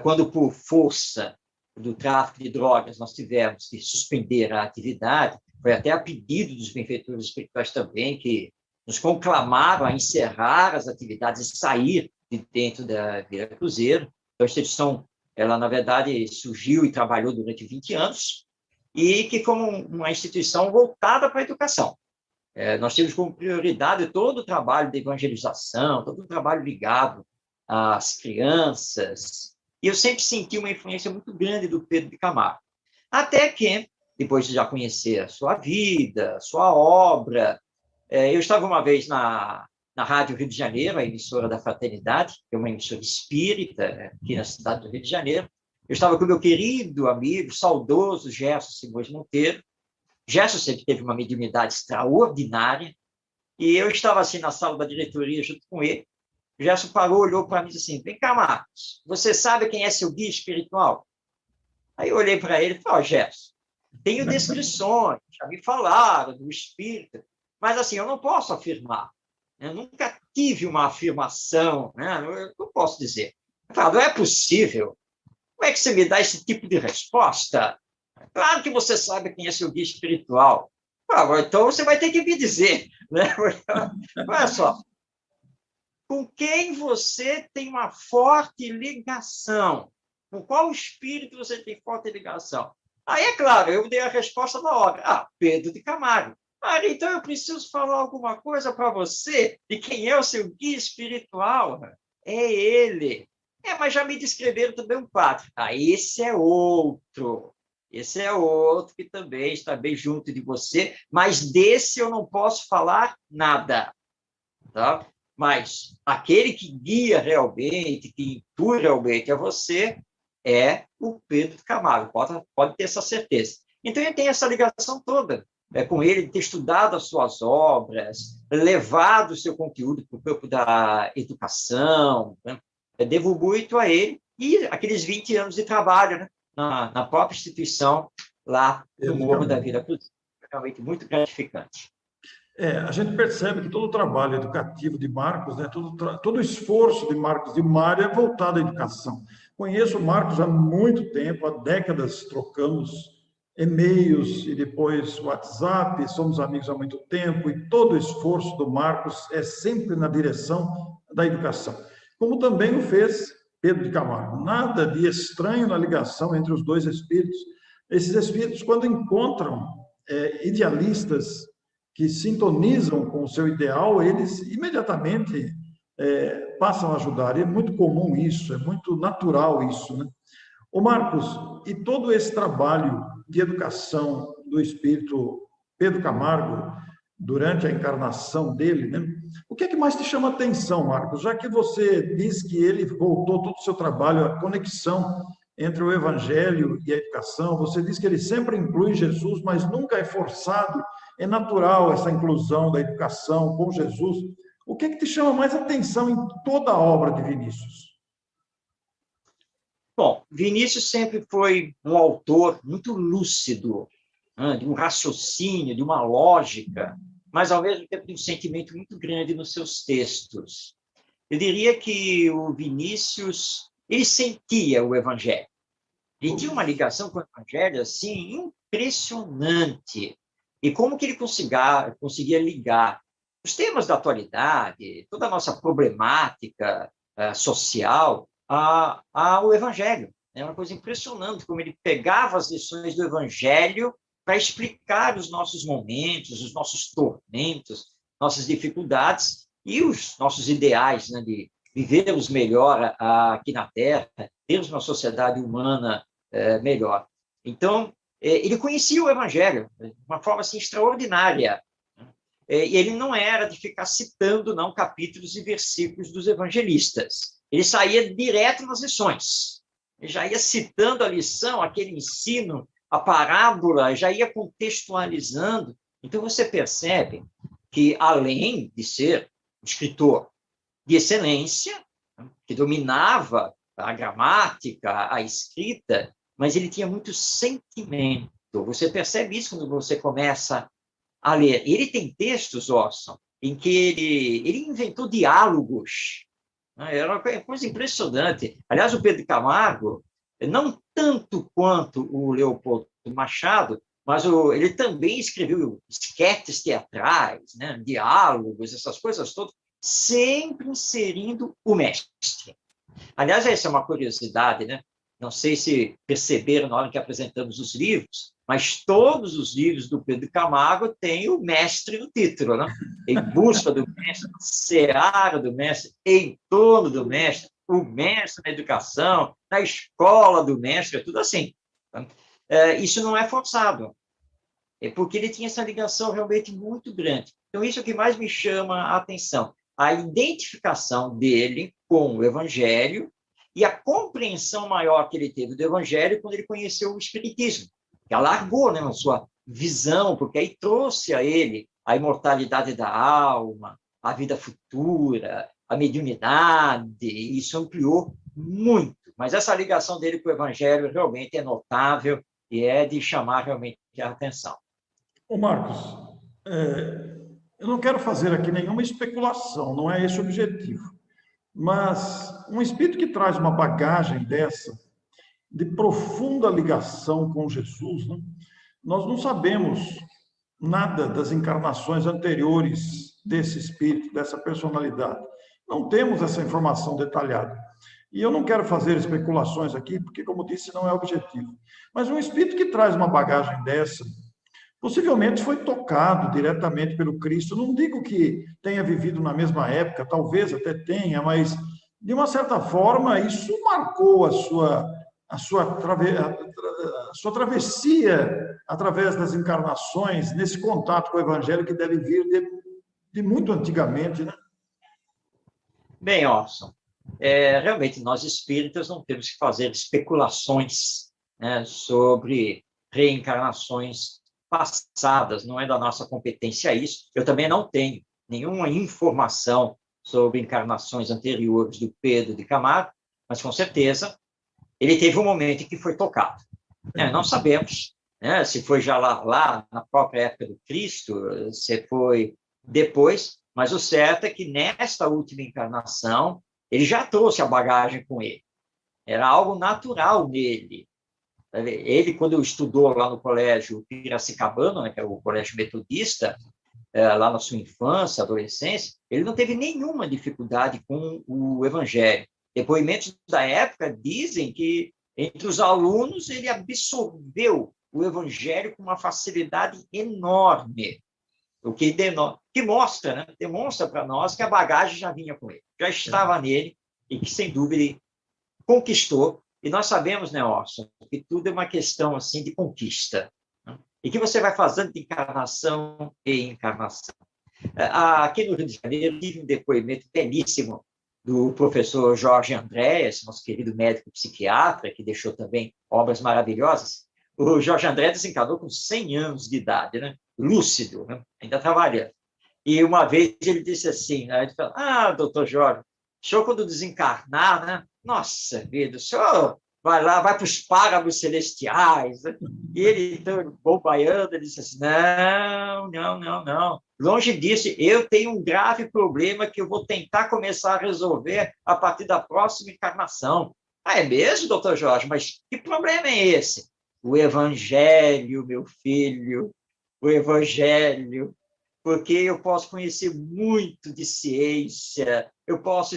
D: quando, por força do tráfico de drogas, nós tivemos que suspender a atividade. Foi até a pedido dos benfeitores espirituais também, que nos conclamaram a encerrar as atividades e sair de dentro da Vila Cruzeiro. Então, a instituição, ela, na verdade, surgiu e trabalhou durante 20 anos, e que como uma instituição voltada para a educação. Nós temos como prioridade todo o trabalho de evangelização, todo o trabalho ligado às crianças, e eu sempre senti uma influência muito grande do Pedro de Camargo. Até que, depois de já conhecer a sua vida, a sua obra, eu estava uma vez na Rádio Rio de Janeiro, a emissora da Fraternidade, que é uma emissora espírita aqui na cidade do Rio de Janeiro. Eu estava com meu querido amigo, saudoso Gerson Simões Monteiro. Gerson sempre teve uma mediunidade extraordinária, e eu estava assim na sala da diretoria junto com ele. O Gerson parou, olhou para mim e disse assim: vem cá, Marcos, você sabe quem é seu guia espiritual? Aí eu olhei para ele e falei: Gerson, tenho descrições, já me falaram do espírito, mas assim, eu não posso afirmar. Eu nunca tive uma afirmação, né? Eu não posso dizer. Eu falei: não é possível. Como é que você me dá esse tipo de resposta? Claro que você sabe quem é seu guia espiritual. Então você vai ter que me dizer, né? Olha só, com quem você tem uma forte ligação? Com qual espírito você tem forte ligação? Aí, é claro, eu dei a resposta na hora. Pedro de Camargo. Então eu preciso falar alguma coisa para você de quem é o seu guia espiritual. É ele. Mas já me descreveram também um quadro. Esse é outro. Esse é outro que também está bem junto de você, mas desse eu não posso falar nada. Tá? Mas aquele que guia realmente, que intui realmente a você, é o Pedro de Camargo. Pode ter essa certeza. Então, eu tenho essa ligação toda com ele, de ter estudado as suas obras, levado o seu conteúdo para o campo da educação, né? Devo muito a ele e aqueles 20 anos de trabalho, né? Na própria instituição, lá no Morro da Vila Cruzeiro. Realmente muito gratificante.
C: A gente percebe que todo o trabalho educativo de Marcos, né, todo o esforço de Marcos e Mário é voltado à educação. Conheço o Marcos há muito tempo, há décadas trocamos e-mails e depois WhatsApp, somos amigos há muito tempo, e todo o esforço do Marcos é sempre na direção da educação. Como também o fez Pedro de Camargo. Nada de estranho na ligação entre os dois espíritos. Esses espíritos, quando encontram idealistas que sintonizam com o seu ideal, eles imediatamente passam a ajudar. E é muito comum isso, é muito natural isso, né? Ô Marcos, e todo esse trabalho de educação do espírito Pedro Camargo, durante a encarnação dele, né? O que é que mais te chama a atenção, Marcos? Já que você diz que ele voltou todo o seu trabalho à conexão entre o evangelho e a educação, você diz que ele sempre inclui Jesus, mas nunca é forçado, é natural essa inclusão da educação com Jesus. O que é que te chama mais atenção em toda a obra de Vinícius?
D: Bom, Vinícius sempre foi um autor muito lúcido, né, de um raciocínio, de uma lógica, mas, ao mesmo tempo, de um sentimento muito grande nos seus textos. Eu diria que o Vinícius, ele sentia o Evangelho. Ele tinha uma ligação com o Evangelho, assim, impressionante. E como que ele conseguia ligar os temas da atualidade, toda a nossa problemática social, ao Evangelho. É uma coisa impressionante como ele pegava as lições do Evangelho para explicar os nossos momentos, os nossos tormentos, nossas dificuldades e os nossos ideais, né, de vivermos melhor aqui na Terra, termos uma sociedade humana melhor. Então, ele conhecia o Evangelho de uma forma assim, extraordinária. E ele não era de ficar citando não capítulos e versículos dos evangelistas. Ele saía direto nas lições. Ele já ia citando a lição, aquele ensino, a parábola, já ia contextualizando. Então, você percebe que, além de ser um escritor de excelência, que dominava a gramática, a escrita, mas ele tinha muito sentimento. Você percebe isso quando você começa a ler. Ele tem textos, Orson, em que ele inventou diálogos. Era uma coisa impressionante. Aliás, o Pedro Camargo, não tanto quanto o Leopoldo Machado, mas ele também escreveu esquetes teatrais, né? Diálogos, essas coisas todas, sempre inserindo o mestre. Aliás, essa é uma curiosidade, né? Não sei se perceberam na hora que apresentamos os livros, mas todos os livros do Pedro Camargo têm o mestre no título, né? Em busca do mestre, seara do mestre, em torno do mestre, o mestre na educação, na escola do mestre, é tudo assim. Isso não é forçado, é porque ele tinha essa ligação realmente muito grande. Então, isso é o que mais me chama a atenção, a identificação dele com o Evangelho e a compreensão maior que ele teve do Evangelho quando ele conheceu o Espiritismo, que alargou, né, a sua visão, porque aí trouxe a ele a imortalidade da alma, a vida futura, a mediunidade, e isso ampliou muito. Mas essa ligação dele com o Evangelho realmente é notável e é de chamar realmente a atenção.
C: Ô Marcos, eu não quero fazer aqui nenhuma especulação, não é esse o objetivo. Mas um espírito que traz uma bagagem dessa, de profunda ligação com Jesus, né? Nós não sabemos nada das encarnações anteriores desse espírito, dessa personalidade. Não temos essa informação detalhada. E eu não quero fazer especulações aqui, porque, como disse, não é objetivo. Mas um espírito que traz uma bagagem dessa, possivelmente foi tocado diretamente pelo Cristo. Não digo que tenha vivido na mesma época, talvez até tenha, mas, de uma certa forma, isso marcou a sua travessia através das encarnações, nesse contato com o Evangelho que deve vir de muito antigamente, né?
D: Bem, Orson, realmente nós espíritas não temos que fazer especulações, né, sobre reencarnações passadas, não é da nossa competência isso. Eu também não tenho nenhuma informação sobre encarnações anteriores do Pedro de Camargo, mas com certeza ele teve um momento em que foi tocado. Não sabemos, né, se foi já lá na própria época do Cristo, se foi depois, mas o certo é que nesta última encarnação ele já trouxe a bagagem com ele. Era algo natural nele. Ele, quando estudou lá no colégio Piracicabano, né, que é o colégio metodista, lá na sua infância, adolescência, ele não teve nenhuma dificuldade com o Evangelho. Depoimentos da época dizem que, entre os alunos, ele absorveu o Evangelho com uma facilidade enorme, o que mostra, né, demonstra para nós que a bagagem já vinha com ele, já estava nele, e que, sem dúvida, ele conquistou. E nós sabemos, né, Orson, que tudo é uma questão assim, de conquista, né? E que você vai fazendo de encarnação e encarnação. Aqui no Rio de Janeiro, tive um depoimento belíssimo do professor Jorge Andréas, nosso querido médico psiquiatra, que deixou também obras maravilhosas. O Jorge Andréas desencarnou com 100 anos de idade, né? Lúcido, né? Ainda trabalhando. E uma vez ele disse assim, né? Ele falou, doutor Jorge, o senhor quando desencarnar, né? Nossa vida, o senhor vai lá, vai para os páramos celestiais, né? E ele, então, bom baiano, ele disse assim, não. Longe disso, eu tenho um grave problema que eu vou tentar começar a resolver a partir da próxima encarnação. É mesmo, doutor Jorge? Mas que problema é esse? O Evangelho, meu filho, o Evangelho. Porque eu posso conhecer muito de ciência, eu posso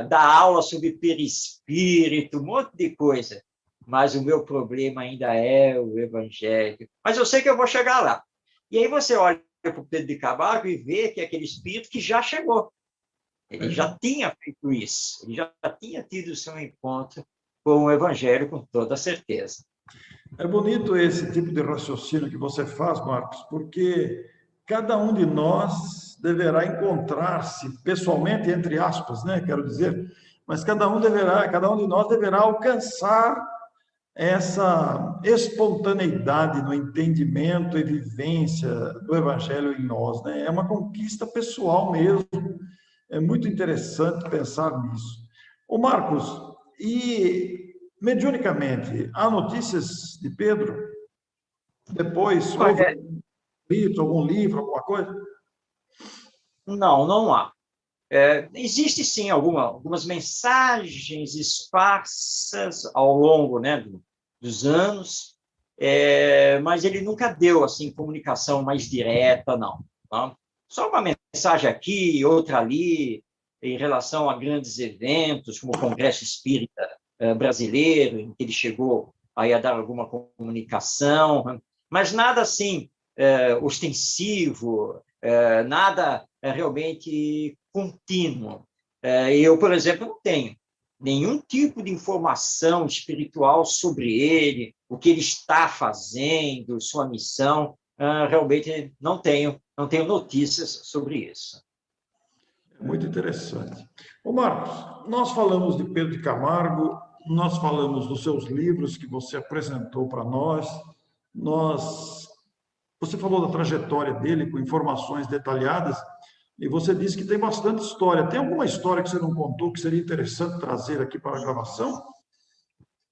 D: dar aula sobre perispírito, um monte de coisa, mas o meu problema ainda é o Evangelho. Mas eu sei que eu vou chegar lá. E aí você olha para o Pedro de Camargo e vê que é aquele espírito que já chegou. Ele já tinha feito isso, ele já tinha tido o seu encontro com o Evangelho, com toda certeza.
C: É bonito esse tipo de raciocínio que você faz, Marcos, porque cada um de nós deverá encontrar-se pessoalmente, entre aspas, né? Quero dizer, mas cada um de nós deverá alcançar essa espontaneidade no entendimento e vivência do Evangelho em nós, né? É uma conquista pessoal mesmo. É muito interessante pensar nisso. Ô Marcos, e mediunicamente, há notícias de Pedro? Depois houve
D: Olha,
C: algum livro, alguma coisa?
D: não, não há. Existe sim algumas mensagens esparsas ao longo, né, dos anos, mas ele nunca deu assim comunicação mais direta, não. Tá? Só uma mensagem aqui, outra ali, em relação a grandes eventos, como o Congresso Espírita Brasileiro, em que ele chegou aí a dar alguma comunicação, né? Mas nada assim ostensivo, nada realmente contínuo. Eu, por exemplo, não tenho nenhum tipo de informação espiritual sobre ele, o que ele está fazendo, sua missão. Realmente não tenho notícias sobre isso.
C: É muito interessante. Ô Marcos, nós falamos de Pedro de Camargo, nós falamos dos seus livros que você apresentou para nós, você falou da trajetória dele com informações detalhadas, e você disse que tem bastante história. Tem alguma história que você não contou que seria interessante trazer aqui para a gravação?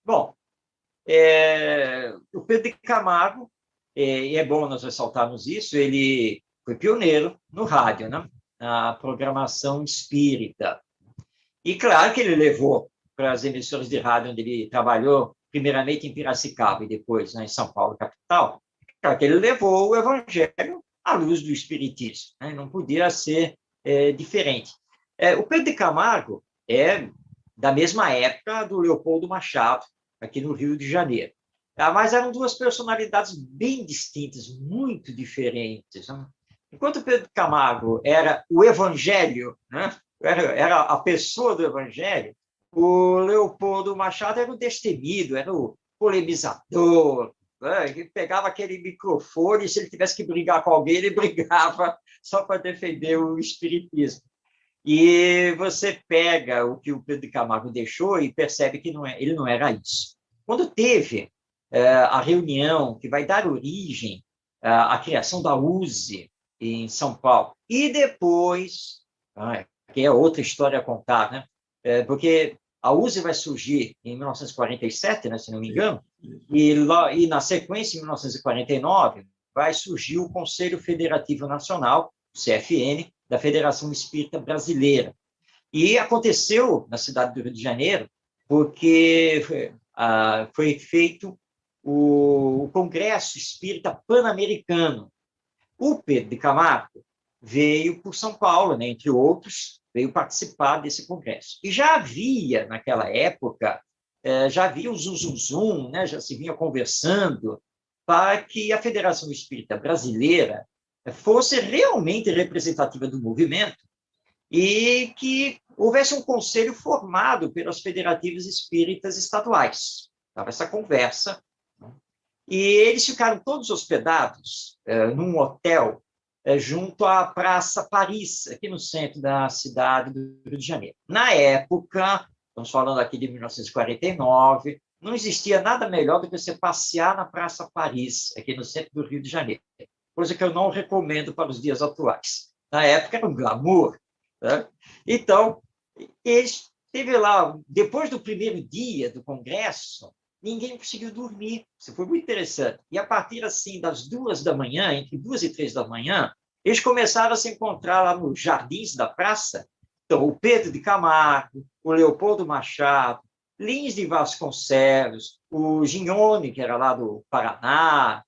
D: Bom, o Pedro de Camargo, e é bom nós ressaltarmos isso, ele foi pioneiro no rádio, né? Na programação espírita. E claro que ele levou para as emissoras de rádio onde ele trabalhou, primeiramente em Piracicaba e depois, né, em São Paulo, capital, claro que ele levou o evangelho à luz do espiritismo, né? Não podia ser diferente. O Pedro de Camargo é da mesma época do Leopoldo Machado, aqui no Rio de Janeiro. Mas eram duas personalidades bem distintas, muito diferentes, né? Enquanto Pedro de Camargo era o evangelho, né? Era a pessoa do evangelho, o Leopoldo Machado era o destemido, era o polemizador, né? Ele pegava aquele microfone e se ele tivesse que brigar com alguém, ele brigava só para defender o espiritismo. E você pega o que o Pedro de Camargo deixou e percebe que ele não era isso. Quando teve a reunião que vai dar origem à criação da USE em São Paulo, e depois, que é outra história a contar, né? Porque a USE vai surgir em 1947, né, se não me engano, e na sequência, em 1949, vai surgir o Conselho Federativo Nacional, o CFN, da Federação Espírita Brasileira. E aconteceu na cidade do Rio de Janeiro, porque foi feito o Congresso Espírita Pan-Americano. O Pedro de Camargo veio por São Paulo, né, entre outros, veio participar desse congresso. E já havia, naquela época, já havia o zum, né, já se vinha conversando para que a Federação Espírita Brasileira fosse realmente representativa do movimento e que houvesse um conselho formado pelas federativas espíritas estaduais. Estava essa conversa, né? E eles ficaram todos hospedados num hotel junto à Praça Paris, aqui no centro da cidade do Rio de Janeiro. Na época, estamos falando aqui de 1949, não existia nada melhor do que você passear na Praça Paris, aqui no centro do Rio de Janeiro, coisa que eu não recomendo para os dias atuais. Na época era um glamour, né? Então, eles teve lá, depois do primeiro dia do congresso, ninguém conseguiu dormir. Isso foi muito interessante. E a partir assim das 2 da manhã, entre 2 e 3 da manhã, eles começaram a se encontrar lá nos jardins da praça. Então, o Pedro de Camargo, o Leopoldo Machado, Lins de Vasconcelos, o Gignone, que era lá do Paraná,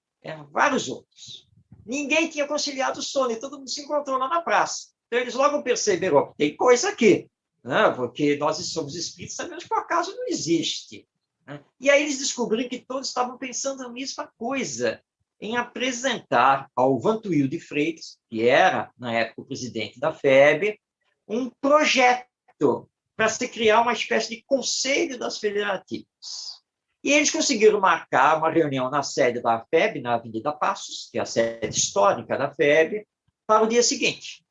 D: vários outros. Ninguém tinha conciliado o sono e todo mundo se encontrou lá na praça. Então, eles logo perceberam, tem coisa aqui, né? Porque nós somos espíritos, sabemos que o acaso não existe. E aí eles descobriram que todos estavam pensando a mesma coisa, em apresentar ao Vantuil de Freitas, que era, na época, o presidente da FEB, um projeto para se criar uma espécie de conselho das federativas. E eles conseguiram marcar uma reunião na sede da FEB, na Avenida Passos, que é a sede histórica da FEB, para o dia seguinte.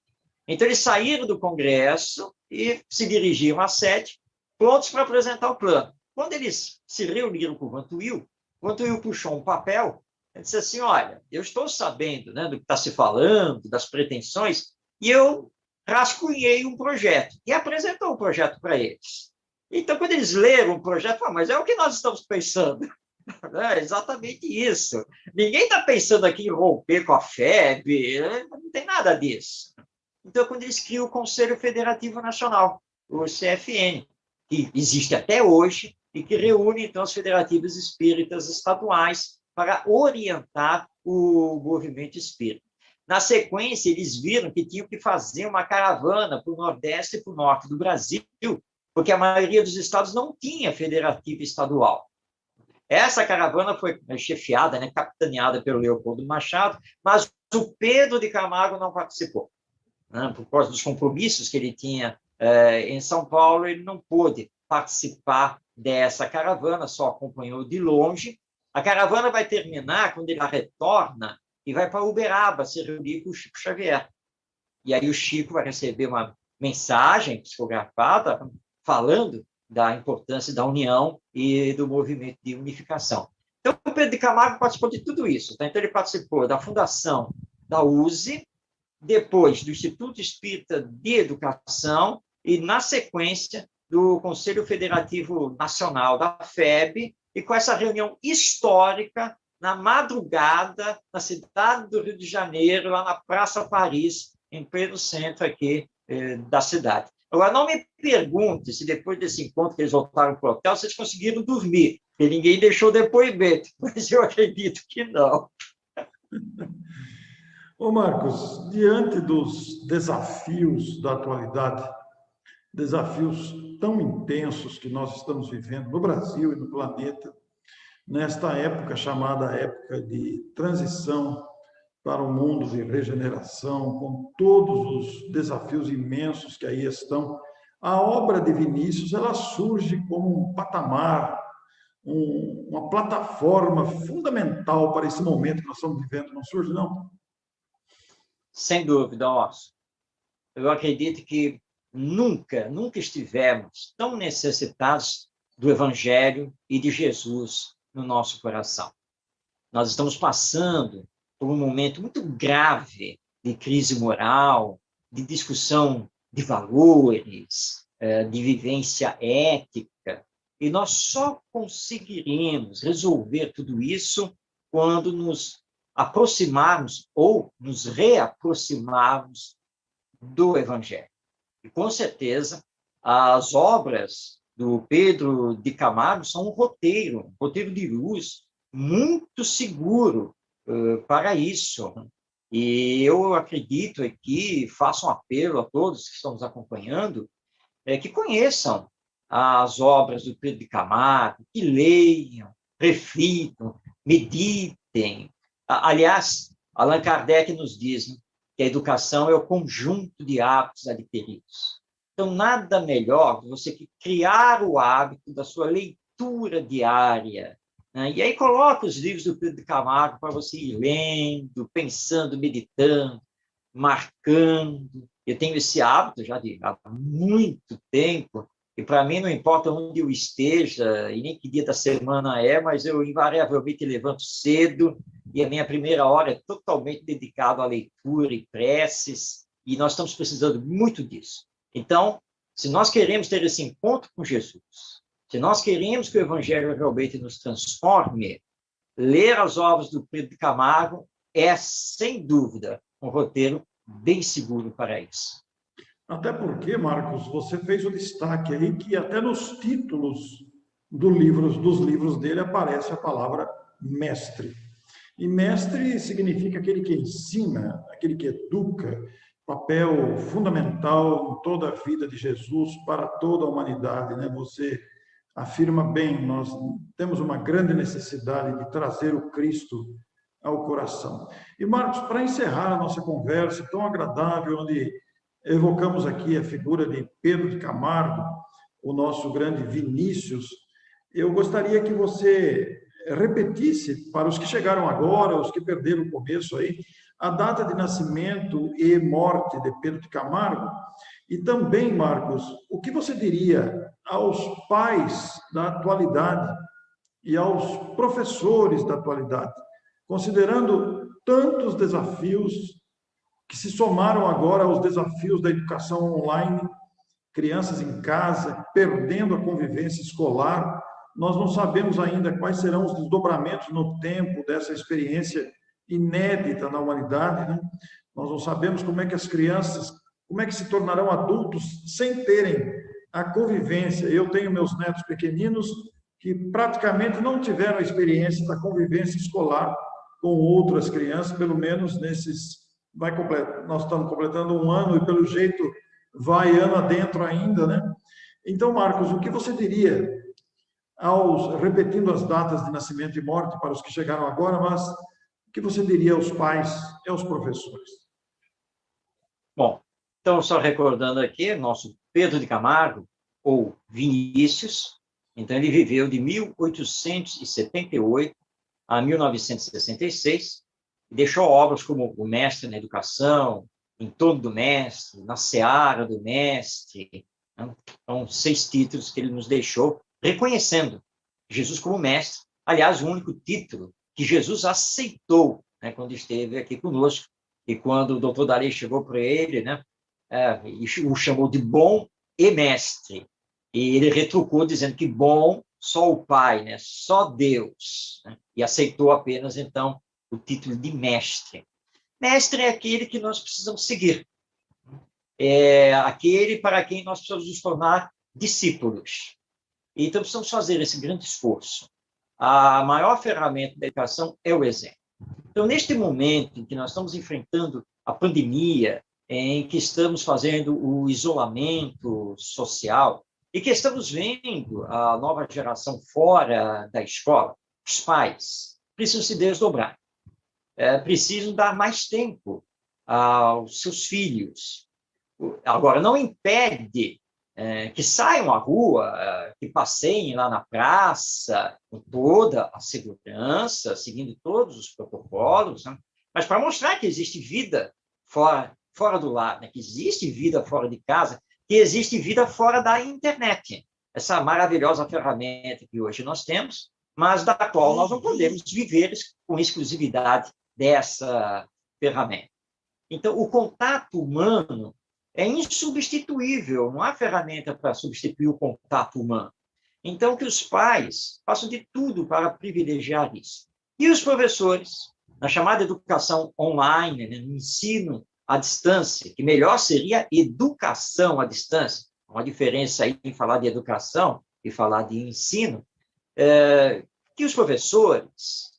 D: Então, eles saíram do Congresso e se dirigiram à sede, prontos para apresentar o plano. Quando eles se reuniram com o Vantuil puxou um papel e disse assim, olha, eu estou sabendo, né, do que está se falando, das pretensões, e eu rascunhei um projeto, e apresentou o projeto para eles. Então, quando eles leram o projeto, mas é o que nós estamos pensando. É exatamente isso. Ninguém está pensando aqui em romper com a FEB, não tem nada disso. Então, quando eles criam o Conselho Federativo Nacional, o CFN, que existe até hoje e que reúne, então, os federativos espíritas estaduais para orientar o movimento espírita. Na sequência, eles viram que tinham que fazer uma caravana para o Nordeste e para o Norte do Brasil, porque a maioria dos estados não tinha federativo estadual. Essa caravana foi chefiada, né, capitaneada pelo Leopoldo Machado, mas o Pedro de Camargo não participou. Né, por causa dos compromissos que ele tinha em São Paulo, ele não pôde participar dessa caravana, só acompanhou de longe. A caravana vai terminar quando ele retorna e vai para Uberaba se reunir com o Chico Xavier. E aí o Chico vai receber uma mensagem psicografada falando da importância da união e do movimento de unificação. Então, o Pedro de Camargo participou de tudo isso. Tá? Então, ele participou da fundação da USE, depois do Instituto Espírita de Educação e, na sequência, do Conselho Federativo Nacional da FEB, e com essa reunião histórica, na madrugada, na cidade do Rio de Janeiro, lá na Praça Paris, em pleno centro aqui da cidade. Agora, não me pergunte se depois desse encontro que eles voltaram para o hotel, vocês conseguiram dormir, porque ninguém deixou depoimento, mas eu acredito que não.
C: Ô Marcos, diante dos desafios da atualidade, desafios tão intensos que nós estamos vivendo no Brasil e no planeta, nesta época chamada época de transição para um mundo de regeneração, com todos os desafios imensos que aí estão, a obra de Vinícius ela surge como um patamar, uma plataforma fundamental para esse momento que nós estamos vivendo, não surge, não?
D: Sem dúvida, Orson. Eu acredito que nunca estivemos tão necessitados do Evangelho e de Jesus no nosso coração. Nós estamos passando por um momento muito grave de crise moral, de discussão de valores, de vivência ética, e nós só conseguiremos resolver tudo isso quando nos aproximarmos ou nos reaproximarmos do Evangelho. E, com certeza, as obras do Pedro de Camargo são um roteiro de luz muito seguro para isso. E eu acredito aqui, faço um apelo a todos que estão nos acompanhando, que conheçam as obras do Pedro de Camargo, que leiam, reflitam, meditem. Aliás, Allan Kardec nos diz, né, que a educação é o conjunto de hábitos adquiridos. Então, nada melhor do que você criar o hábito da sua leitura diária, né? E aí coloca os livros do Pedro de Camargo para você ir lendo, pensando, meditando, marcando. Eu tenho esse hábito já há muito tempo, e para mim não importa onde eu esteja e nem que dia da semana é, mas eu invariavelmente levanto cedo e a minha primeira hora é totalmente dedicada à leitura e preces, e nós estamos precisando muito disso. Então, se nós queremos ter esse encontro com Jesus, se nós queremos que o Evangelho realmente nos transforme, ler as obras do Pedro de Camargo é, sem dúvida, um roteiro bem seguro para isso.
C: Até porque, Marcos, você fez o destaque aí que até nos títulos dos livros dele aparece a palavra mestre. E mestre significa aquele que ensina, aquele que educa, papel fundamental em toda a vida de Jesus para toda a humanidade, né? Você afirma bem, nós temos uma grande necessidade de trazer o Cristo ao coração. E, Marcos, para encerrar a nossa conversa tão agradável, onde evocamos aqui a figura de Pedro de Camargo, o nosso grande Vinícius, eu gostaria que você repetisse, para os que chegaram agora, os que perderam o começo aí, a data de nascimento e morte de Pedro de Camargo. E também, Marcos, o que você diria aos pais da atualidade e aos professores da atualidade, considerando tantos desafios que se somaram agora aos desafios da educação online, crianças em casa, perdendo a convivência escolar. Nós não sabemos ainda quais serão os desdobramentos no tempo dessa experiência inédita na humanidade, né? Nós não sabemos como é que as crianças, como é que se tornarão adultos sem terem a convivência. Eu tenho meus netos pequeninos que praticamente não tiveram a experiência da convivência escolar com outras crianças, pelo menos nós estamos completando um ano e pelo jeito vai ano adentro ainda, né? Então, Marcos, o que você diria repetindo as datas de nascimento e morte para os que chegaram agora, mas o que você diria aos pais e aos professores?
D: Bom, então, só recordando aqui, nosso Pedro de Camargo, ou Vinícius, então ele viveu de 1878 a 1966, e deixou obras como O Mestre na Educação, Em Torno do Mestre, Na Seara do Mestre. São 6 títulos que ele nos deixou, reconhecendo Jesus como mestre. Aliás, o único título que Jesus aceitou, né, quando esteve aqui conosco, e quando o doutor Darei chegou para ele, né, e o chamou de bom e mestre. E ele retrucou dizendo que bom só o Pai, né, só Deus, né, e aceitou apenas, então, o título de mestre. Mestre é aquele que nós precisamos seguir. É aquele para quem nós precisamos nos tornar discípulos. Então, precisamos fazer esse grande esforço. A maior ferramenta da educação é o exemplo. Então, neste momento em que nós estamos enfrentando a pandemia, em que estamos fazendo o isolamento social, e que estamos vendo a nova geração fora da escola, os pais precisam se desdobrar, precisam dar mais tempo aos seus filhos. Agora, não impede que saiam à rua, que passeiem lá na praça, com toda a segurança, seguindo todos os protocolos, né? Mas para mostrar que existe vida fora do lar, né? Que existe vida fora de casa, que existe vida fora da internet, essa maravilhosa ferramenta que hoje nós temos, mas da qual nós não podemos viver com exclusividade dessa ferramenta. Então, o contato humano é insubstituível, não há ferramenta para substituir o contato humano. Então, que os pais façam de tudo para privilegiar isso. E os professores, na chamada educação online, né, no ensino à distância, que melhor seria educação à distância, uma diferença aí em falar de educação e falar de ensino, que os professores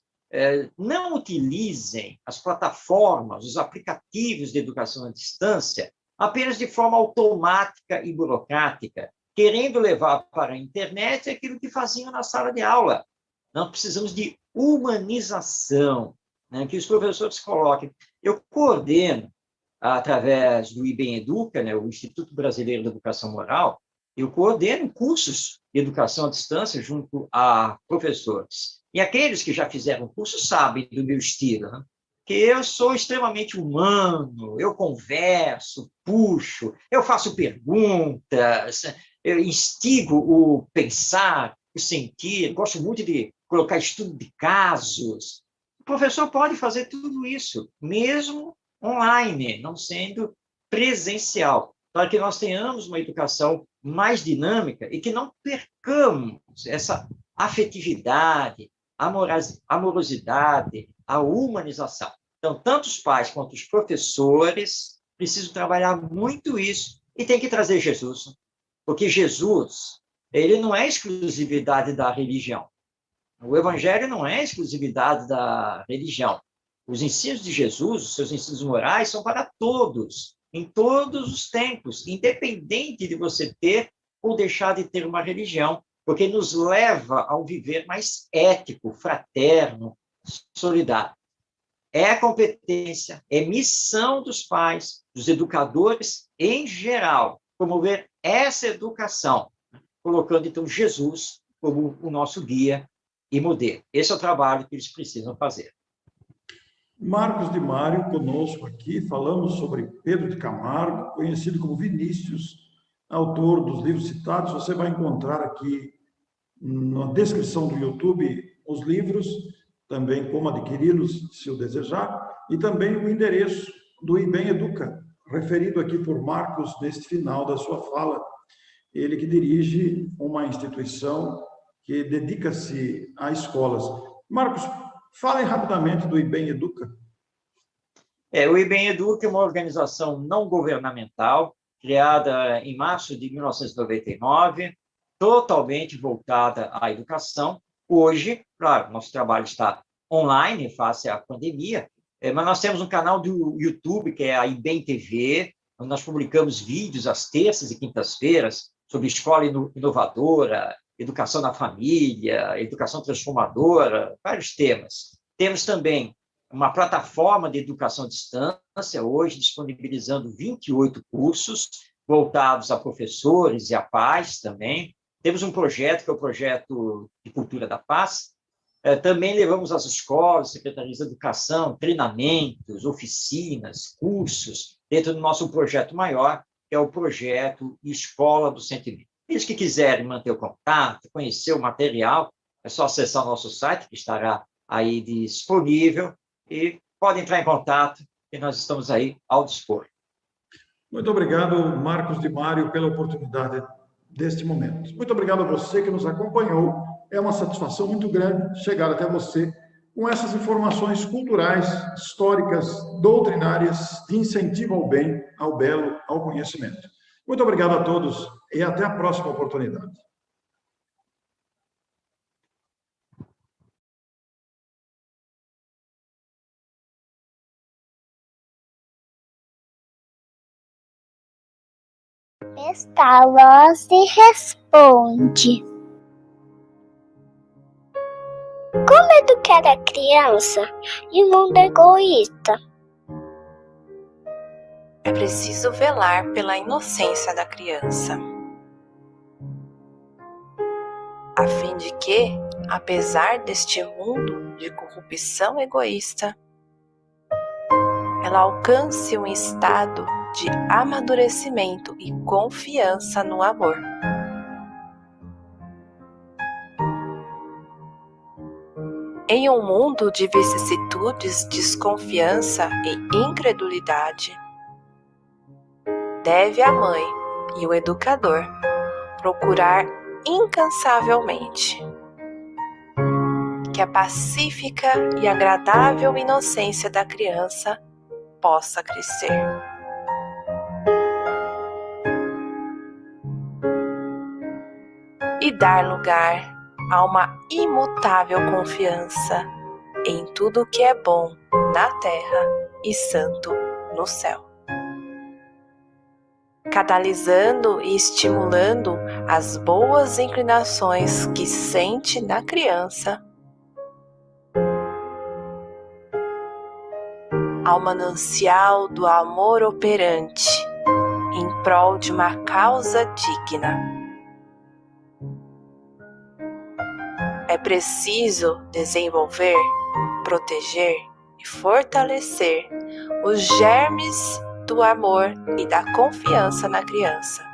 D: não utilizem as plataformas, os aplicativos de educação à distância apenas de forma automática e burocrática, querendo levar para a internet aquilo que faziam na sala de aula. Nós precisamos de humanização, né, que os professores coloquem. Eu coordeno, através do IBEM Educa, né, o Instituto Brasileiro de Educação Moral, eu coordeno cursos de educação à distância junto a professores. E aqueles que já fizeram o curso sabem do meu estilo, né? Que eu sou extremamente humano, eu converso, puxo, eu faço perguntas, eu instigo o pensar, o sentir, gosto muito de colocar estudo de casos. O professor pode fazer tudo isso, mesmo online, não sendo presencial, para que nós tenhamos uma educação mais dinâmica e que não percamos essa afetividade, amorosidade, a humanização. Então, tanto os pais quanto os professores precisam trabalhar muito isso e tem que trazer Jesus, porque Jesus, ele não é exclusividade da religião. O evangelho não é exclusividade da religião. Os ensinos de Jesus, os seus ensinos morais, são para todos, em todos os tempos, independente de você ter ou deixar de ter uma religião, porque nos leva ao viver mais ético, fraterno, solidário. É competência, é missão dos pais, dos educadores em geral, promover essa educação, colocando, então, Jesus como o nosso guia e modelo. Esse é o trabalho que eles precisam fazer.
C: Marcos de Mário conosco aqui, falamos sobre Pedro de Camargo, conhecido como Vinícius, autor dos livros citados. Você vai encontrar aqui na descrição do YouTube os livros, também como adquiri-los, se o desejar, e também o endereço do IBEM Educa, referido aqui por Marcos neste final da sua fala. Ele que dirige uma instituição que dedica-se a escolas. Marcos, falem rapidamente do IBEM Educa.
D: O IBEM Educa é uma organização não governamental, criada em março de 1999, totalmente voltada à educação. Hoje, claro, nosso trabalho está online, face à pandemia, mas nós temos um canal do YouTube, que é a IBEM TV, onde nós publicamos vídeos às terças e quintas-feiras sobre escola inovadora, educação na família, educação transformadora, vários temas. Temos também uma plataforma de educação à distância, hoje disponibilizando 28 cursos voltados a professores e a pais também. Temos um projeto, que é o Projeto de Cultura da Paz. Também levamos às escolas, secretarias de educação, treinamentos, oficinas, cursos, dentro do nosso projeto maior, que é o Projeto Escola do Sentimento. Aqueles que quiserem manter o contato, conhecer o material, é só acessar o nosso site, que estará aí disponível, e podem entrar em contato, e nós estamos aí ao dispor.
C: Muito obrigado, Marcos de Mário, pela oportunidade deste momento. Muito obrigado a você que nos acompanhou. É uma satisfação muito grande chegar até você com essas informações culturais, históricas, doutrinárias, de incentivo ao bem, ao belo, ao conhecimento. Muito obrigado a todos e até a próxima oportunidade.
A: Esta voz se responde. Como educar a criança em um mundo egoísta?
B: É preciso velar pela inocência da criança, a fim de que, apesar deste mundo de corrupção egoísta, ela alcance um estado de amadurecimento e confiança no amor. Em um mundo de vicissitudes, desconfiança e incredulidade, deve a mãe e o educador procurar incansavelmente que a pacífica e agradável inocência da criança possa crescer. E dar lugar a uma imutável confiança em tudo que é bom na terra e santo no céu, catalisando e estimulando as boas inclinações que sente na criança ao manancial do amor operante em prol de uma causa digna. É preciso desenvolver, proteger e fortalecer os germes do amor e da confiança na criança,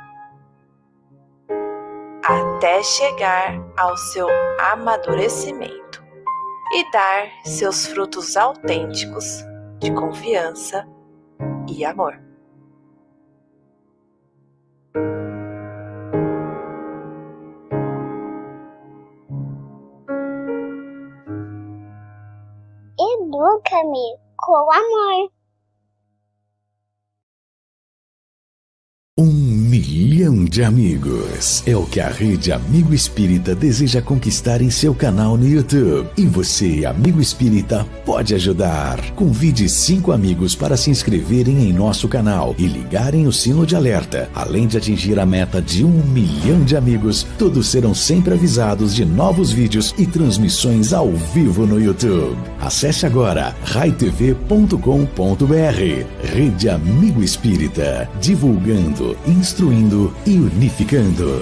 B: até chegar ao seu amadurecimento e dar seus frutos autênticos de confiança e amor.
A: Educa-me com amor.
E: 1 milhão de amigos é o que a Rede Amigo Espírita deseja conquistar em seu canal no YouTube. E você, amigo espírita, pode ajudar. Convide 5 amigos para se inscreverem em nosso canal e ligarem o sino de alerta. Além de atingir a meta de 1 milhão de amigos, todos serão sempre avisados de novos vídeos e transmissões ao vivo no YouTube. Acesse agora raitv.com.br. Rede Amigo Espírita, divulgando, instruindo e unificando.